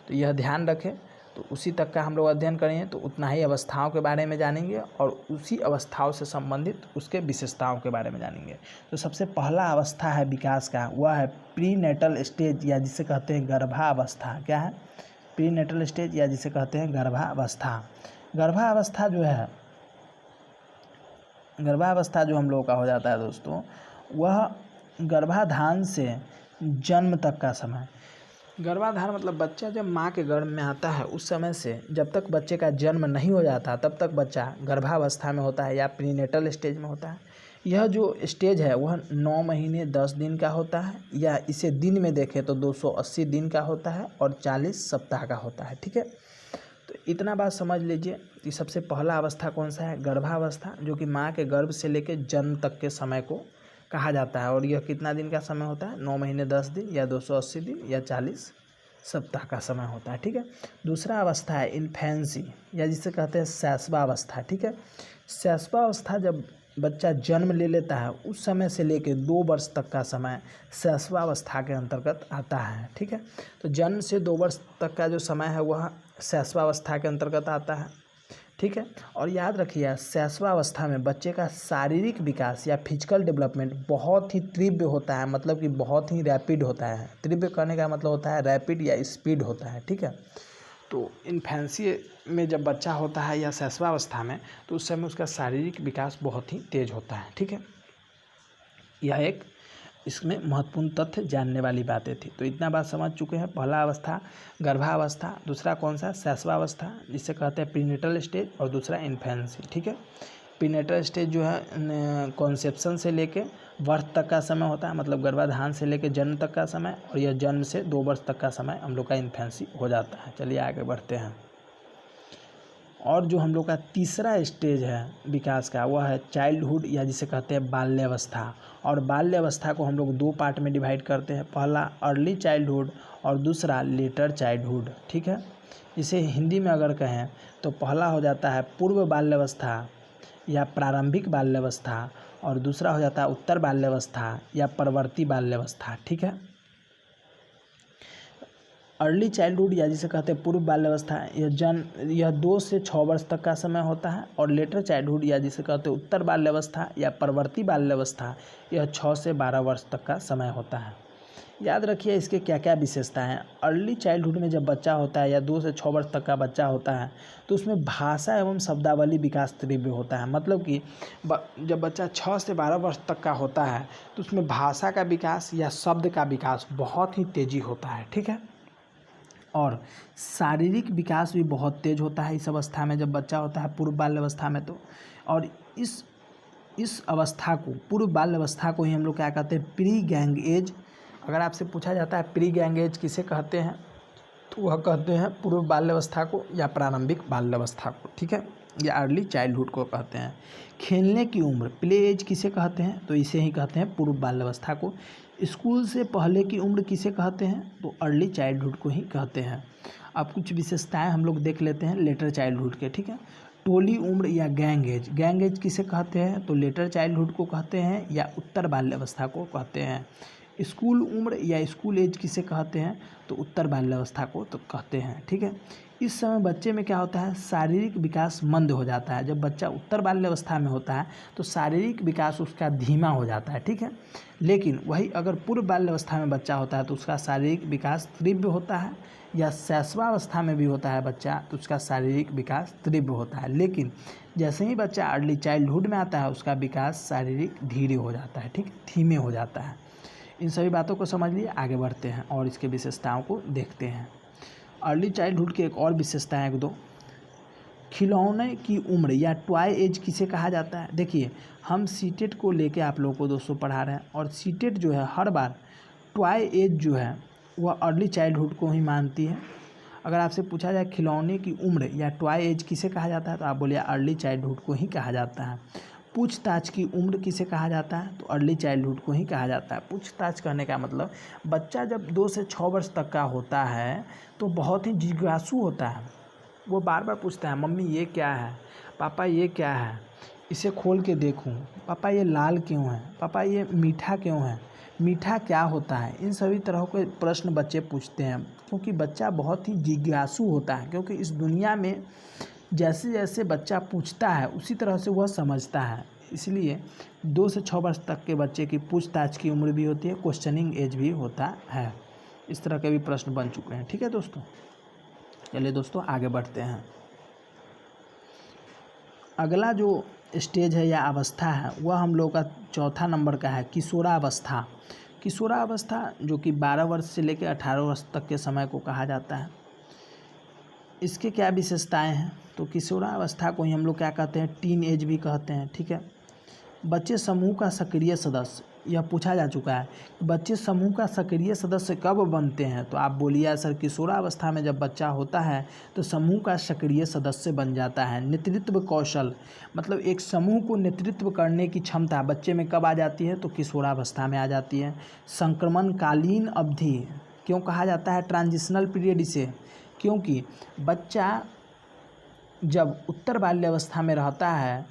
तो यह ध्यान रखें, तो उसी तक का हम लोग अध्ययन करेंगे, तो उतना ही अवस्थाओं के बारे में जानेंगे और उसी अवस्थाओं से संबंधित उसके विशेषताओं के बारे में जानेंगे। तो सबसे पहला अवस्था है विकास का, वह है प्री नेटल स्टेज, या जिसे कहते हैं गर्भावस्था। क्या है, प्री नेटल स्टेज, या जिसे कहते हैं गर्भावस्था। गर्भावस्था जो हम लोगों का हो जाता है दोस्तों, वह गर्भाधान से जन्म तक का समय। गर्भाधान मतलब बच्चा जब माँ के गर्भ में आता है उस समय से जब तक बच्चे का जन्म नहीं हो जाता तब तक बच्चा गर्भावस्था में होता है या प्रीनेटल स्टेज में होता है। यह जो स्टेज है वह 9 महीने 10 दिन का होता है, या इसे दिन में देखें तो 280 दिन का होता है और 40 सप्ताह का होता है। ठीक है, तो इतना बात समझ लीजिए कि सबसे पहला अवस्था कौन सा है, गर्भावस्था, जो कि माँ के गर्भ से लेकर जन्म तक के समय को कहा जाता है। और यह कितना दिन का समय होता है, 9 महीने 10 दिन या 280 दिन या 40 सप्ताह का समय होता है। ठीक है। दूसरा अवस्था है इन्फेंसी, या जिसे कहते हैं शैशवावस्था। ठीक है। शैशवावस्था जब बच्चा जन्म ले लेता है उस समय से लेकर 2 वर्ष तक का समय शैशवावस्था के अंतर्गत आता है। ठीक है। तो जन्म से 2 वर्ष तक का जो समय है वह शैशवावस्था के अंतर्गत आता है। ठीक है। और याद रखिए शैशवावस्था में बच्चे का शारीरिक विकास या फिजिकल डेवलपमेंट बहुत ही तीव्र होता है, मतलब कि बहुत ही रैपिड होता है। तीव्र करने का मतलब होता है रैपिड या स्पीड होता है। ठीक है। तो इन्फेंसी में जब बच्चा होता है या शैशवावस्था में, तो उस समय उसका शारीरिक विकास बहुत ही तेज होता है। ठीक है। यह एक इसमें महत्वपूर्ण तथ्य जानने वाली बातें थी। तो इतना बात समझ चुके हैं। पहला अवस्था गर्भावस्था, दूसरा कौन सा, शैशवावस्था जिसे कहते हैं प्रीनेटल स्टेज, और दूसरा इन्फेंसी। ठीक है। प्रीनेटल स्टेज जो है कॉन्सेप्शन से लेके बर्थ तक का समय होता है, मतलब गर्भाधान से लेके जन्म तक का समय, और यह जन्म से 2 वर्ष तक का समय हम लोग का इन्फेंसी हो जाता है। चलिए आगे बढ़ते हैं। और जो हम लोग का तीसरा स्टेज है विकास का, वह है चाइल्डहुड, या जिसे कहते हैं बाल्यावस्था। और बाल्यावस्था को हम लोग 2 पार्ट में डिवाइड करते हैं, पहला अर्ली चाइल्डहुड और दूसरा लेटर चाइल्डहुड। ठीक है। इसे हिंदी में अगर कहें तो पहला हो जाता है पूर्व बाल्यावस्था या प्रारंभिक बाल्यावस्था, और दूसरा हो जाता है उत्तर बाल्यावस्था या परवर्ती बाल्यावस्था। ठीक है। अर्ली चाइल्डहुड या जिसे कहते हैं पूर्व बाल्यावस्था, यह 2 से 6 वर्ष तक का समय होता है। और लेटर चाइल्डहुड या जिसे कहते हैं उत्तर बाल्यावस्था या परवर्ती बाल्यावस्था, यह 6 से 12 वर्ष तक का समय होता है। याद रखिए इसके क्या क्या विशेषताएं हैं। अर्ली चाइल्डहुड में जब बच्चा होता है या 2 से 6 वर्ष तक का बच्चा होता है, तो उसमें भाषा एवं शब्दावली विकास तीव्र होता है। मतलब कि जब बच्चा 6 से 12 वर्ष तक का होता है तो उसमें भाषा का विकास या शब्द का विकास बहुत ही तेजी होता है। ठीक है। और शारीरिक विकास भी बहुत तेज होता है इस अवस्था में जब बच्चा होता है पूर्व बाल्यावस्था में। तो और इस अवस्था को, पूर्व बाल्यावस्था को ही हम लोग क्या कहते हैं, प्री गैंग एज। अगर आपसे पूछा जाता है प्री गैंग एज किसे कहते हैं, तो वह कहते हैं पूर्व बाल्यावस्था को या प्रारंभिक बाल्यावस्था को। ठीक है। या अर्ली चाइल्डहुड को कहते हैं। खेलने की उम्र प्ले एज किसे कहते हैं, तो इसे ही कहते हैं पूर्व बाल्यावस्था को। स्कूल से पहले की उम्र किसे कहते हैं, तो अर्ली चाइल्डहुड को ही कहते हैं। अब कुछ विशेषताएं हम लोग देख लेते हैं लेटर चाइल्डहुड के। ठीक है। टोली उम्र या गैंग एज किसे कहते हैं, तो लेटर चाइल्डहुड को कहते हैं या उत्तर बाल्यावस्था को कहते हैं। स्कूल उम्र या स्कूल एज किसे कहते हैं, तो उत्तर बाल्यावस्था को तो कहते हैं। ठीक है। इस समय बच्चे में क्या होता है, शारीरिक विकास मंद हो जाता है। जब बच्चा उत्तर बाल्यावस्था में होता है तो शारीरिक विकास उसका धीमा हो जाता है। ठीक है। लेकिन वही अगर पूर्व बाल्यावस्था में बच्चा होता है तो उसका शारीरिक विकास तीव्र होता है, या शैशवावस्था में भी होता है बच्चा तो उसका शारीरिक विकास तीव्र होता है। लेकिन जैसे ही बच्चा अर्ली चाइल्डहुड में आता है उसका विकास शारीरिक धीरे हो जाता है। ठीक, धीमे हो जाता है। इन सभी बातों को समझ लिए, आगे बढ़ते हैं और इसके विशेषताओं को देखते हैं। अर्ली चाइल्डहुड की एक और विशेषताएं एक दो। खिलौने की उम्र या टॉय एज किसे कहा जाता है। देखिए हम सीटेट को लेके आप लोगों को दोस्तों पढ़ा रहे हैं, और सीटेट जो है हर बार टॉय एज जो है वह अर्ली चाइल्डहुड को ही मानती है। अगर आपसे पूछा जाए खिलौने की उम्र या टॉय एज किसे कहा जाता है, तो आप बोलिए अर्ली चाइल्डहुड को ही कहा जाता है। पूछताछ की उम्र किसे कहा जाता है, तो अर्ली चाइल्डहुड को ही कहा जाता है। पूछताछ कहने का मतलब बच्चा जब 2 से 6 वर्ष तक का होता है तो बहुत ही जिज्ञासु होता है। वो बार बार पूछता है मम्मी ये क्या है, पापा ये क्या है, इसे खोल के देखूं, पापा ये लाल क्यों है, पापा ये मीठा क्यों है, मीठा क्या होता है। इन सभी तरह के प्रश्न बच्चे पूछते हैं, क्योंकि बच्चा बहुत ही जिज्ञासु होता है। क्योंकि इस दुनिया में जैसे जैसे बच्चा पूछता है उसी तरह से वह समझता है। इसलिए 2 से 6 वर्ष तक के बच्चे की पूछताछ की उम्र भी होती है, क्वेश्चनिंग एज भी होता है। इस तरह के भी प्रश्न बन चुके हैं। ठीक है दोस्तों, चलिए दोस्तों आगे बढ़ते हैं। अगला जो स्टेज है या अवस्था है वह हम लोग का 4था नंबर का है, किशोरावस्था। किशोरावस्था जो कि 12 वर्ष से लेकर 18 वर्ष तक के समय को कहा जाता है। इसके क्या विशेषताएं हैं, तो किशोरावस्था को ही हम लोग क्या कहते हैं, टीन एज भी कहते हैं। ठीक है। बच्चे समूह का सक्रिय सदस्य, यह पूछा जा चुका है। बच्चे समूह का सक्रिय सदस्य कब बनते हैं? तो आप बोलिए सर, किशोरावस्था में जब बच्चा होता है तो समूह का सक्रिय सदस्य बन जाता है। नेतृत्व कौशल, मतलब एक समूह को नेतृत्व करने की क्षमता बच्चे में कब आ जाती है? तो किशोरावस्था में आ जाती है। संक्रमणकालीन अवधि क्यों कहा जाता है ट्रांजिशनल पीरियड इसे? क्योंकि बच्चा जब उत्तर बाल्यावस्था में रहता है,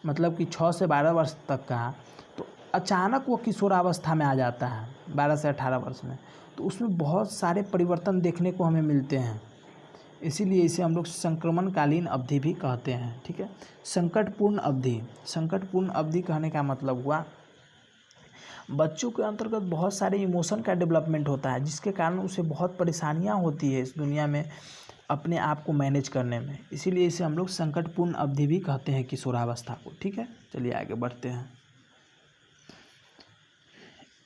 मतलब कि 6 से 12 वर्ष तक का, तो अचानक वो किशोरावस्था में आ जाता है 12 से 18 वर्ष में, तो उसमें बहुत सारे परिवर्तन देखने को हमें मिलते हैं। इसीलिए इसे हम लोग संक्रमणकालीन अवधि भी कहते हैं। ठीक है। संकटपूर्ण अवधि, संकटपूर्ण अवधि कहने का मतलब हुआ बच्चों के अंतर्गत बहुत सारे इमोशन का डेवलपमेंट होता है, जिसके कारण उसे बहुत परेशानियां होती है इस दुनिया में अपने आप को मैनेज करने में। इसीलिए इसे हम लोग संकटपूर्ण अवधि भी कहते हैं किशोरावस्था को। ठीक है, चलिए आगे बढ़ते हैं।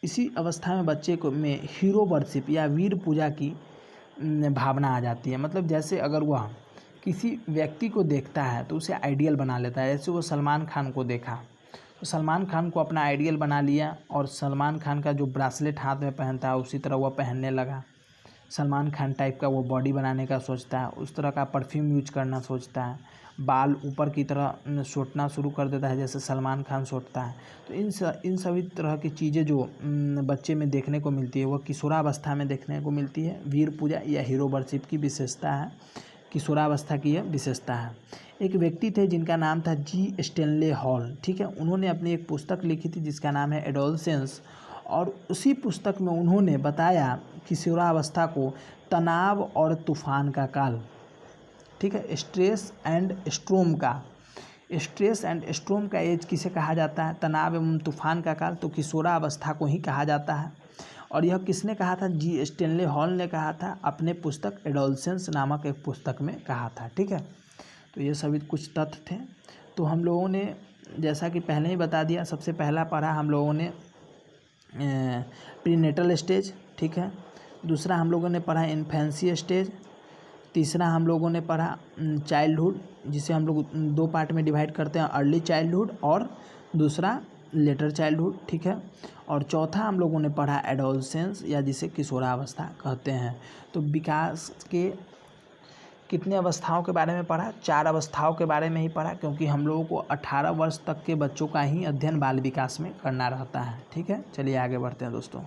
इसी अवस्था में बच्चे को में हीरो वर्शिप या वीर पूजा की भावना आ जाती है। मतलब जैसे अगर वह किसी व्यक्ति को देखता है तो उसे आइडियल बना लेता है। जैसे वो सलमान खान को देखा तो सलमान खान को अपना आइडियल बना लिया, और सलमान खान का जो ब्रासलेट हाथ में पहनता है उसी तरह वह पहनने लगा। सलमान खान टाइप का वो बॉडी बनाने का सोचता है, उस तरह का परफ्यूम यूज करना सोचता है, बाल ऊपर की तरह सोटना शुरू कर देता है जैसे सलमान खान सोटता है। तो इन सभी तरह की चीज़ें जो बच्चे में देखने को मिलती है वह किशोरावस्था में देखने को मिलती है। वीर पूजा या हीरो वर्शिप की विशेषता है, किशोरावस्था की यह विशेषता है। एक व्यक्ति थे जिनका नाम था जी स्टेनले हॉल। ठीक है, उन्होंने अपनी एक पुस्तक लिखी थी जिसका नाम है एडोलसेंस, और उसी पुस्तक में उन्होंने बताया किशोरावस्था को तनाव और तूफान का काल। ठीक है, स्ट्रेस एंड स्ट्रोम का, स्ट्रेस एंड स्ट्रोम का एज किसे कहा जाता है? तनाव एवं तूफान का काल तो किशोरावस्था को ही कहा जाता है। और यह किसने कहा था? जी स्टेनले हॉल ने कहा था, अपने पुस्तक एडोलसेंस नामक एक पुस्तक में कहा था। ठीक है, तो ये सभी कुछ तथ्य थे। तो हम लोगों ने जैसा कि पहले ही बता दिया, सबसे पहला पढ़ा हम लोगों ने प्रीनेटल स्टेज। ठीक है, दूसरा हम लोगों ने पढ़ा इन्फेंसी स्टेज, तीसरा हम लोगों ने पढ़ा चाइल्डहुड, जिसे हम लोग दो पार्ट में डिवाइड करते हैं, अर्ली चाइल्डहुड और दूसरा लेटर चाइल्डहुड। ठीक है, और चौथा हम लोगों ने पढ़ा एडोलसेंस या जिसे किशोरावस्था कहते हैं। तो विकास के कितने अवस्थाओं के बारे में पढ़ा? 4 अवस्थाओं के बारे में ही पढ़ा, क्योंकि हम लोगों को 18 वर्ष तक के बच्चों का ही अध्ययन बाल विकास में करना रहता है। ठीक है, चलिए आगे बढ़ते हैं दोस्तों।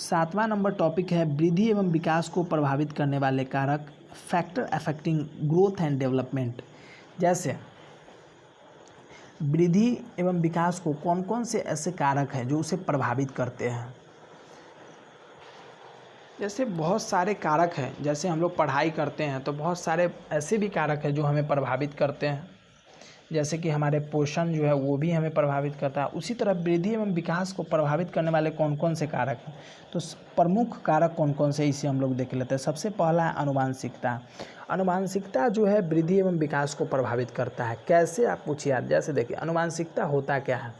7वां नंबर टॉपिक है वृद्धि एवं विकास को प्रभावित करने वाले कारक, factor affecting growth and development. जैसे वृद्धि एवं विकास को कौन कौन से ऐसे कारक हैं जो उसे प्रभावित करते हैं? जैसे बहुत सारे कारक हैं, जैसे हम लोग पढ़ाई करते हैं तो बहुत सारे ऐसे भी कारक हैं जो हमें प्रभावित करते हैं, जैसे कि हमारे पोषण जो है वो भी हमें प्रभावित करता है। उसी तरह वृद्धि एवं विकास को प्रभावित करने वाले कौन कौन से कारक हैं, तो प्रमुख कारक कौन कौन से, इसे हम लोग देख लेते हैं। सबसे पहला है आनुवांशिकता। आनुवांशिकता जो है वृद्धि एवं विकास को प्रभावित करता है। कैसे, आप पूछिए यार। जैसे देखिए आनुवांशिकता होता क्या है।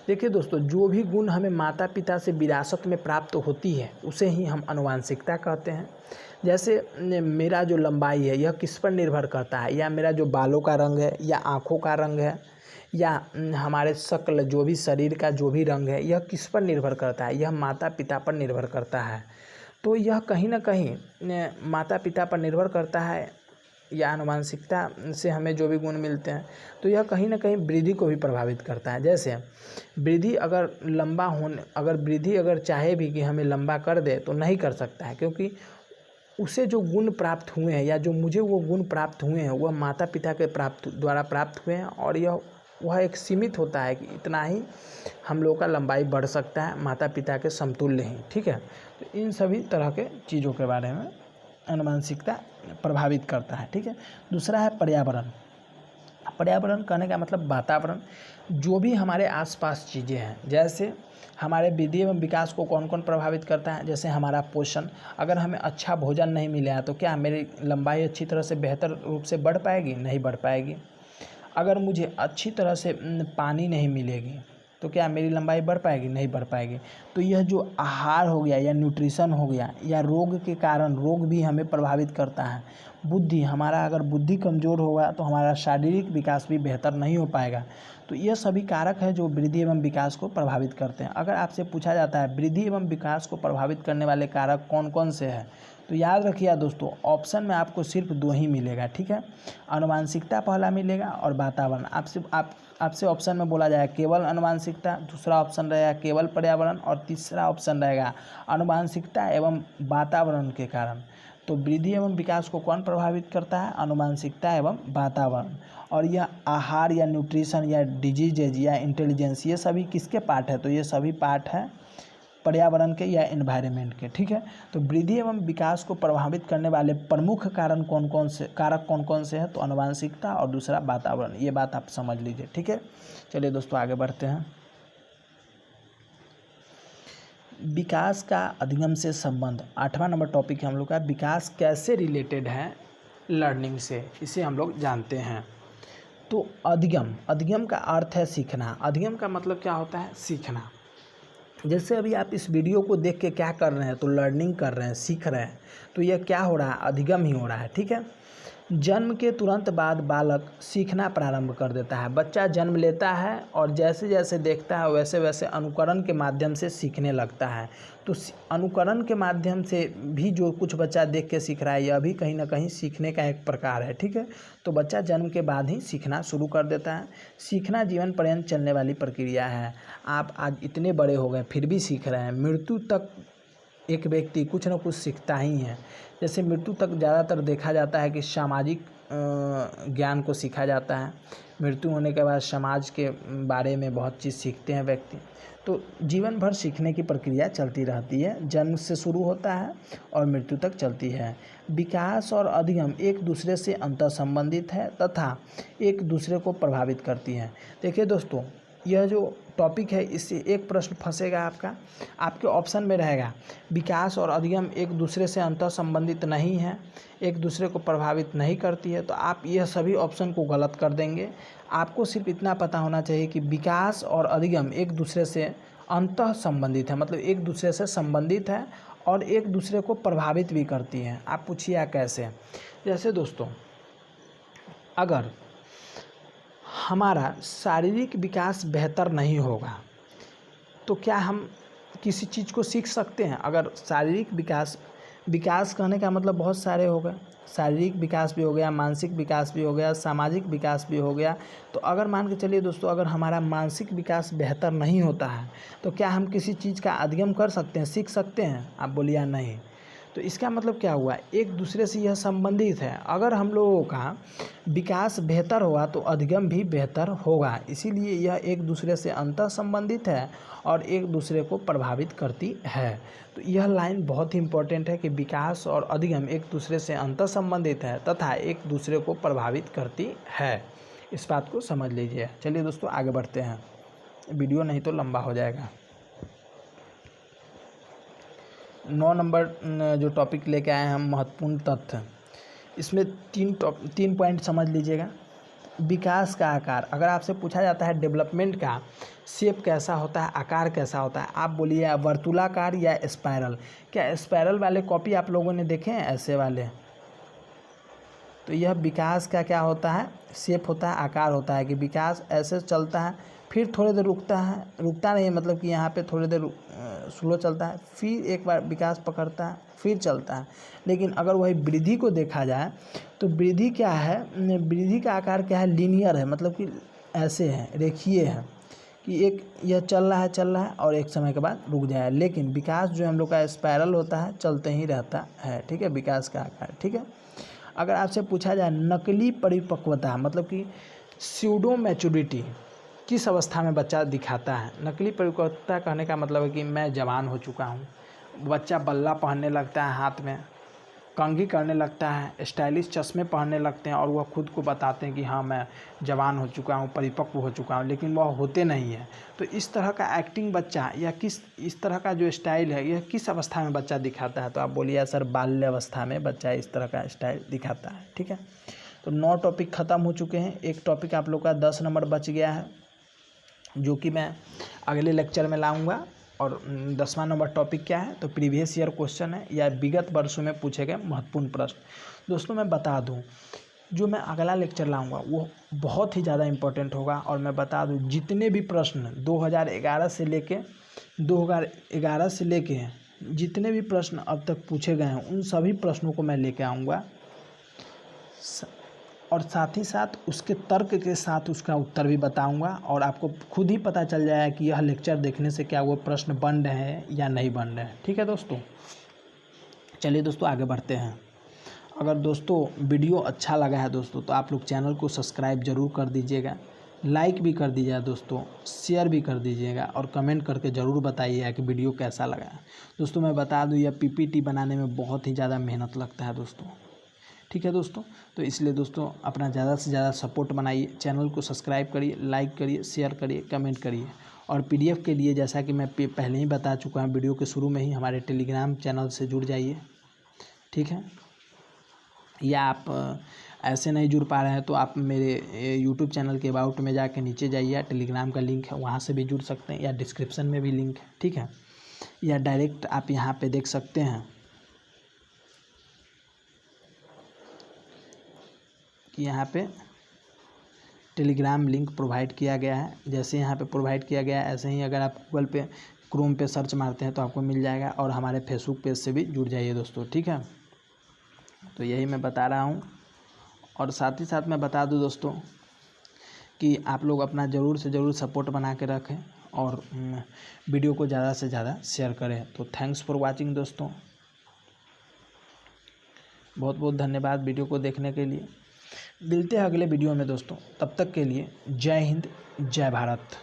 देखिए दोस्तों, जो भी गुण हमें माता पिता से विरासत में प्राप्त होती है उसे ही हम आनुवांशिकता कहते हैं। जैसे मेरा जो लंबाई है यह किस पर निर्भर करता है, या मेरा जो बालों का रंग है, या आँखों का रंग है, या हमारे शक्ल जो भी शरीर का जो भी रंग है, यह किस पर निर्भर करता है? यह माता पिता पर निर्भर करता है। तो यह कहीं ना कहीं माता पिता पर निर्भर करता है, या आनुवांशिकता से हमें जो भी गुण मिलते हैं, तो यह कहीं ना कहीं वृद्धि को भी प्रभावित करता है। जैसे वृद्धि अगर लंबा होने वृद्धि अगर चाहे भी कि हमें लंबा कर दे तो नहीं कर सकता है, क्योंकि उसे जो गुण प्राप्त हुए हैं, या जो मुझे वो गुण प्राप्त हुए हैं, वह माता पिता के द्वारा प्राप्त हुए हैं, और वह एक सीमित होता है कि इतना ही हम लोग का लंबाई बढ़ सकता है, माता पिता के समतुल्य ही। ठीक है, तो इन सभी तरह के चीज़ों के बारे में आनुवांशिकता प्रभावित करता है। ठीक है, दूसरा है पर्यावरण। पर्यावरण कहने का मतलब वातावरण, जो भी हमारे आसपास चीज़ें हैं। जैसे हमारे वृद्धि एवं विकास को कौन कौन प्रभावित करता है? जैसे हमारा पोषण, अगर हमें अच्छा भोजन नहीं मिला तो क्या मेरी लंबाई अच्छी तरह से बेहतर रूप से बढ़ पाएगी? नहीं बढ़ पाएगी। अगर मुझे अच्छी तरह से पानी नहीं मिलेगी, तो क्या मेरी लंबाई बढ़ पाएगी? नहीं बढ़ पाएगी। तो यह जो आहार हो गया या न्यूट्रिशन हो गया या रोग के कारण, रोग भी हमें प्रभावित करता है। बुद्धि, हमारा अगर बुद्धि कमज़ोर होगा तो हमारा शारीरिक विकास भी बेहतर नहीं हो पाएगा। तो यह सभी कारक है जो वृद्धि एवं विकास को प्रभावित करते हैं। अगर आपसे पूछा जाता है वृद्धि एवं विकास को प्रभावित करने वाले कारक कौन कौन से हैं, तो याद रखिए दोस्तों, ऑप्शन में आपको सिर्फ 2 ही मिलेगा, ठीक है। आनुवांशिकता पहला मिलेगा और वातावरण। आपसे ऑप्शन में बोला जाएगा केवल आनुवांशिकता, दूसरा ऑप्शन रहेगा केवल पर्यावरण और तीसरा ऑप्शन रहेगा आनुवांशिकता एवं वातावरण के कारण। तो वृद्धि एवं विकास को कौन प्रभावित करता है? आनुवांशिकता एवं वातावरण। और यह आहार या न्यूट्रिशन या डिजीजेज या इंटेलिजेंस, ये सभी किसके पार्ट है? तो ये सभी पार्ट है पर्यावरण के या एनवायरनमेंट के, ठीक है। तो वृद्धि एवं विकास को प्रभावित करने वाले प्रमुख कारक कौन कौन से हैं? तो आनुवांशिकता और दूसरा वातावरण, ये बात आप समझ लीजिए, ठीक है। चलिए दोस्तों आगे बढ़ते हैं। विकास का अधिगम से संबंध, 8वां नंबर टॉपिक है हम लोग का। विकास कैसे रिलेटेड है लर्निंग से, इसे हम लोग जानते हैं। तो अधिगम का अर्थ है सीखना। अधिगम का मतलब क्या होता है? सीखना। जैसे अभी आप इस वीडियो को देख के क्या कर रहे हैं? तो लर्निंग कर रहे हैं, सीख रहे हैं। तो यह क्या हो रहा है? अधिगम ही हो रहा है, ठीक है। जन्म के तुरंत बाद बालक सीखना प्रारंभ कर देता है। बच्चा जन्म लेता है और जैसे जैसे देखता है वैसे वैसे अनुकरण के माध्यम से सीखने लगता है। तो अनुकरण के माध्यम से भी जो कुछ बच्चा देख के सीख रहा है, यह भी कहीं ना कहीं सीखने का एक प्रकार है, ठीक है। तो बच्चा जन्म के बाद ही सीखना शुरू कर देता है। सीखना जीवन पर्यंत चलने वाली प्रक्रिया है। आप आज इतने बड़े हो गए फिर भी सीख रहे हैं। मृत्यु तक एक व्यक्ति कुछ न कुछ सीखता ही है। जैसे मृत्यु तक ज़्यादातर देखा जाता है कि सामाजिक ज्ञान को सीखा जाता है। मृत्यु होने के बाद समाज के बारे में बहुत चीज़ सीखते हैं व्यक्ति। तो जीवन भर सीखने की प्रक्रिया चलती रहती है। जन्म से शुरू होता है और मृत्यु तक चलती है। विकास और अधिगम एक दूसरे से अंतर संबंधित है तथा एक दूसरे को प्रभावित करती हैं। देखिए दोस्तों, यह जो टॉपिक है इससे एक प्रश्न फंसेगा आपके ऑप्शन में रहेगा विकास और अधिगम एक दूसरे से अंतर संबंधित नहीं है, एक दूसरे को प्रभावित नहीं करती है। तो आप यह सभी ऑप्शन को गलत कर देंगे। आपको सिर्फ इतना पता होना चाहिए कि विकास और अधिगम एक दूसरे से अंतः संबंधित है, मतलब एक दूसरे से संबंधित है और एक दूसरे को प्रभावित भी करती हैं। आप पूछिए कैसे? जैसे दोस्तों, अगर हमारा शारीरिक विकास बेहतर नहीं होगा तो क्या हम किसी चीज़ को सीख सकते हैं? अगर शारीरिक विकास कहने का मतलब बहुत सारे हो गए। शारीरिक विकास भी हो गया, मानसिक विकास भी हो गया, सामाजिक विकास भी हो गया। तो अगर मान के चलिए दोस्तों, अगर हमारा मानसिक विकास बेहतर नहीं होता है तो क्या हम किसी चीज़ का अधिगम कर सकते हैं, सीख सकते हैं? आप बोलिए नहीं। तो इसका मतलब क्या हुआ? एक दूसरे से यह संबंधित है। अगर हम लोगों का विकास बेहतर होगा तो अधिगम भी बेहतर होगा। इसीलिए यह एक दूसरे से अंतर संबंधित है और एक दूसरे को प्रभावित करती है। तो यह लाइन बहुत ही इम्पोर्टेंट है कि विकास और अधिगम एक दूसरे से अंतर संबंधित है तथा एक दूसरे को प्रभावित करती है। इस बात को समझ लीजिए। चलिए दोस्तों आगे बढ़ते हैं, वीडियो नहीं तो लंबा हो जाएगा। 9 नंबर जो टॉपिक लेके आए हैं हम, महत्वपूर्ण तथ्य। इसमें 3 पॉइंट समझ लीजिएगा। विकास का आकार, अगर आपसे पूछा जाता है डेवलपमेंट का शेप कैसा होता है, आकार कैसा होता है, आप बोलिए वर्तुलाकार या स्पाइरल। क्या स्पाइरल वाले कॉपी आप लोगों ने देखे हैं, ऐसे वाले? तो यह विकास का क्या होता है? शेप होता है, आकार होता है कि विकास ऐसे चलता है, फिर थोड़ी देर रुकता नहीं है, मतलब कि यहाँ पे थोड़ी देर स्लो चलता है, फिर एक बार विकास पकड़ता है, फिर चलता है। लेकिन अगर वही वृद्धि को देखा जाए तो वृद्धि क्या है? वृद्धि का आकार क्या है? लीनियर है, मतलब कि ऐसे है, रेखीय है कि एक यह चल रहा है और एक समय के बाद रुक जाए। लेकिन विकास जो हम लोग का स्पाइरल होता है, चलते ही रहता है, ठीक है, विकास का आकार, ठीक है। अगर आपसे पूछा जाए नकली परिपक्वता, मतलब कि स्यूडो मैच्योरिटी किस अवस्था में बच्चा दिखाता है? नकली परिपक्वता कहने का मतलब है कि मैं जवान हो चुका हूँ। बच्चा बल्ला पहनने लगता है, हाथ में कंघी करने लगता है, स्टाइलिश चश्मे पहनने लगते हैं और वह खुद को बताते हैं कि हाँ मैं जवान हो चुका हूँ, परिपक्व हो चुका हूँ, लेकिन वह होते नहीं है। तो इस तरह का एक्टिंग बच्चा या इस तरह का जो स्टाइल है, यह किस अवस्था में बच्चा दिखाता है? तो आप बोलिए सर बाल्य अवस्था में बच्चा इस तरह का स्टाइल दिखाता है, ठीक है। तो 9 टॉपिक ख़त्म हो चुके हैं। एक टॉपिक आप लोग का 10 नंबर बच गया है। जो कि मैं अगले लेक्चर में लाऊंगा। और 10वां नंबर टॉपिक क्या है, तो प्रीवियस ईयर क्वेश्चन है या विगत वर्षों में पूछे गए महत्वपूर्ण प्रश्न। दोस्तों मैं बता दूं, जो मैं अगला लेक्चर लाऊंगा वो बहुत ही ज़्यादा इम्पोर्टेंट होगा। और मैं बता दूं, जितने भी प्रश्न 2011 से लेके जितने भी प्रश्न अब तक पूछे गए हैं उन सभी प्रश्नों को मैं लेके आऊँगा, और साथ ही साथ उसके तर्क के साथ उसका उत्तर भी बताऊंगा। और आपको खुद ही पता चल जाएगा कि यह लेक्चर देखने से क्या वो प्रश्न बन रहे हैं या नहीं बन रहे हैं। ठीक है दोस्तों, चलिए दोस्तों आगे बढ़ते हैं। अगर दोस्तों वीडियो अच्छा लगा है दोस्तों तो आप लोग चैनल को सब्सक्राइब ज़रूर कर दीजिएगा, लाइक भी कर दीजिएगा दोस्तों, शेयर भी कर दीजिएगा और कमेंट करके ज़रूर बताइएगा कि वीडियो कैसा लगा है। दोस्तों मैं बता दूं, यह पीपीटी बनाने में बहुत ही ज़्यादा मेहनत लगता है दोस्तों। ठीक है दोस्तों, तो इसलिए दोस्तों अपना ज़्यादा से ज़्यादा सपोर्ट बनाइए, चैनल को सब्सक्राइब करिए, लाइक करिए, शेयर करिए, कमेंट करिए। और पीडीएफ के लिए जैसा कि मैं पहले ही बता चुका हूँ वीडियो के शुरू में ही, हमारे टेलीग्राम चैनल से जुड़ जाइए। ठीक है, या आप ऐसे नहीं जुड़ पा रहे हैं तो आप मेरे यूट्यूब चैनल के अबाउट में जाके नीचे जाइए, टेलीग्राम का लिंक है, वहाँ से भी जुड़ सकते हैं, या डिस्क्रिप्शन में भी लिंक है। ठीक है, या डायरेक्ट आप यहाँ पे देख सकते हैं कि यहाँ पे टेलीग्राम लिंक प्रोवाइड किया गया है। जैसे यहाँ पे प्रोवाइड किया गया है ऐसे ही अगर आप गूगल पे क्रोम पे सर्च मारते हैं तो आपको मिल जाएगा। और हमारे फेसबुक पेज से भी जुड़ जाइए दोस्तों। ठीक है, तो यही मैं बता रहा हूँ। और साथ ही साथ मैं बता दूँ दोस्तों कि आप लोग अपना ज़रूर से ज़रूर सपोर्ट बना के रखें और वीडियो को ज़्यादा से ज़्यादा शेयर करें। तो थैंक्स फॉर वाचिंग दोस्तों, बहुत बहुत धन्यवाद वीडियो को देखने के लिए। मिलते हैं अगले वीडियो में दोस्तों, तब तक के लिए जय हिंद, जय भारत।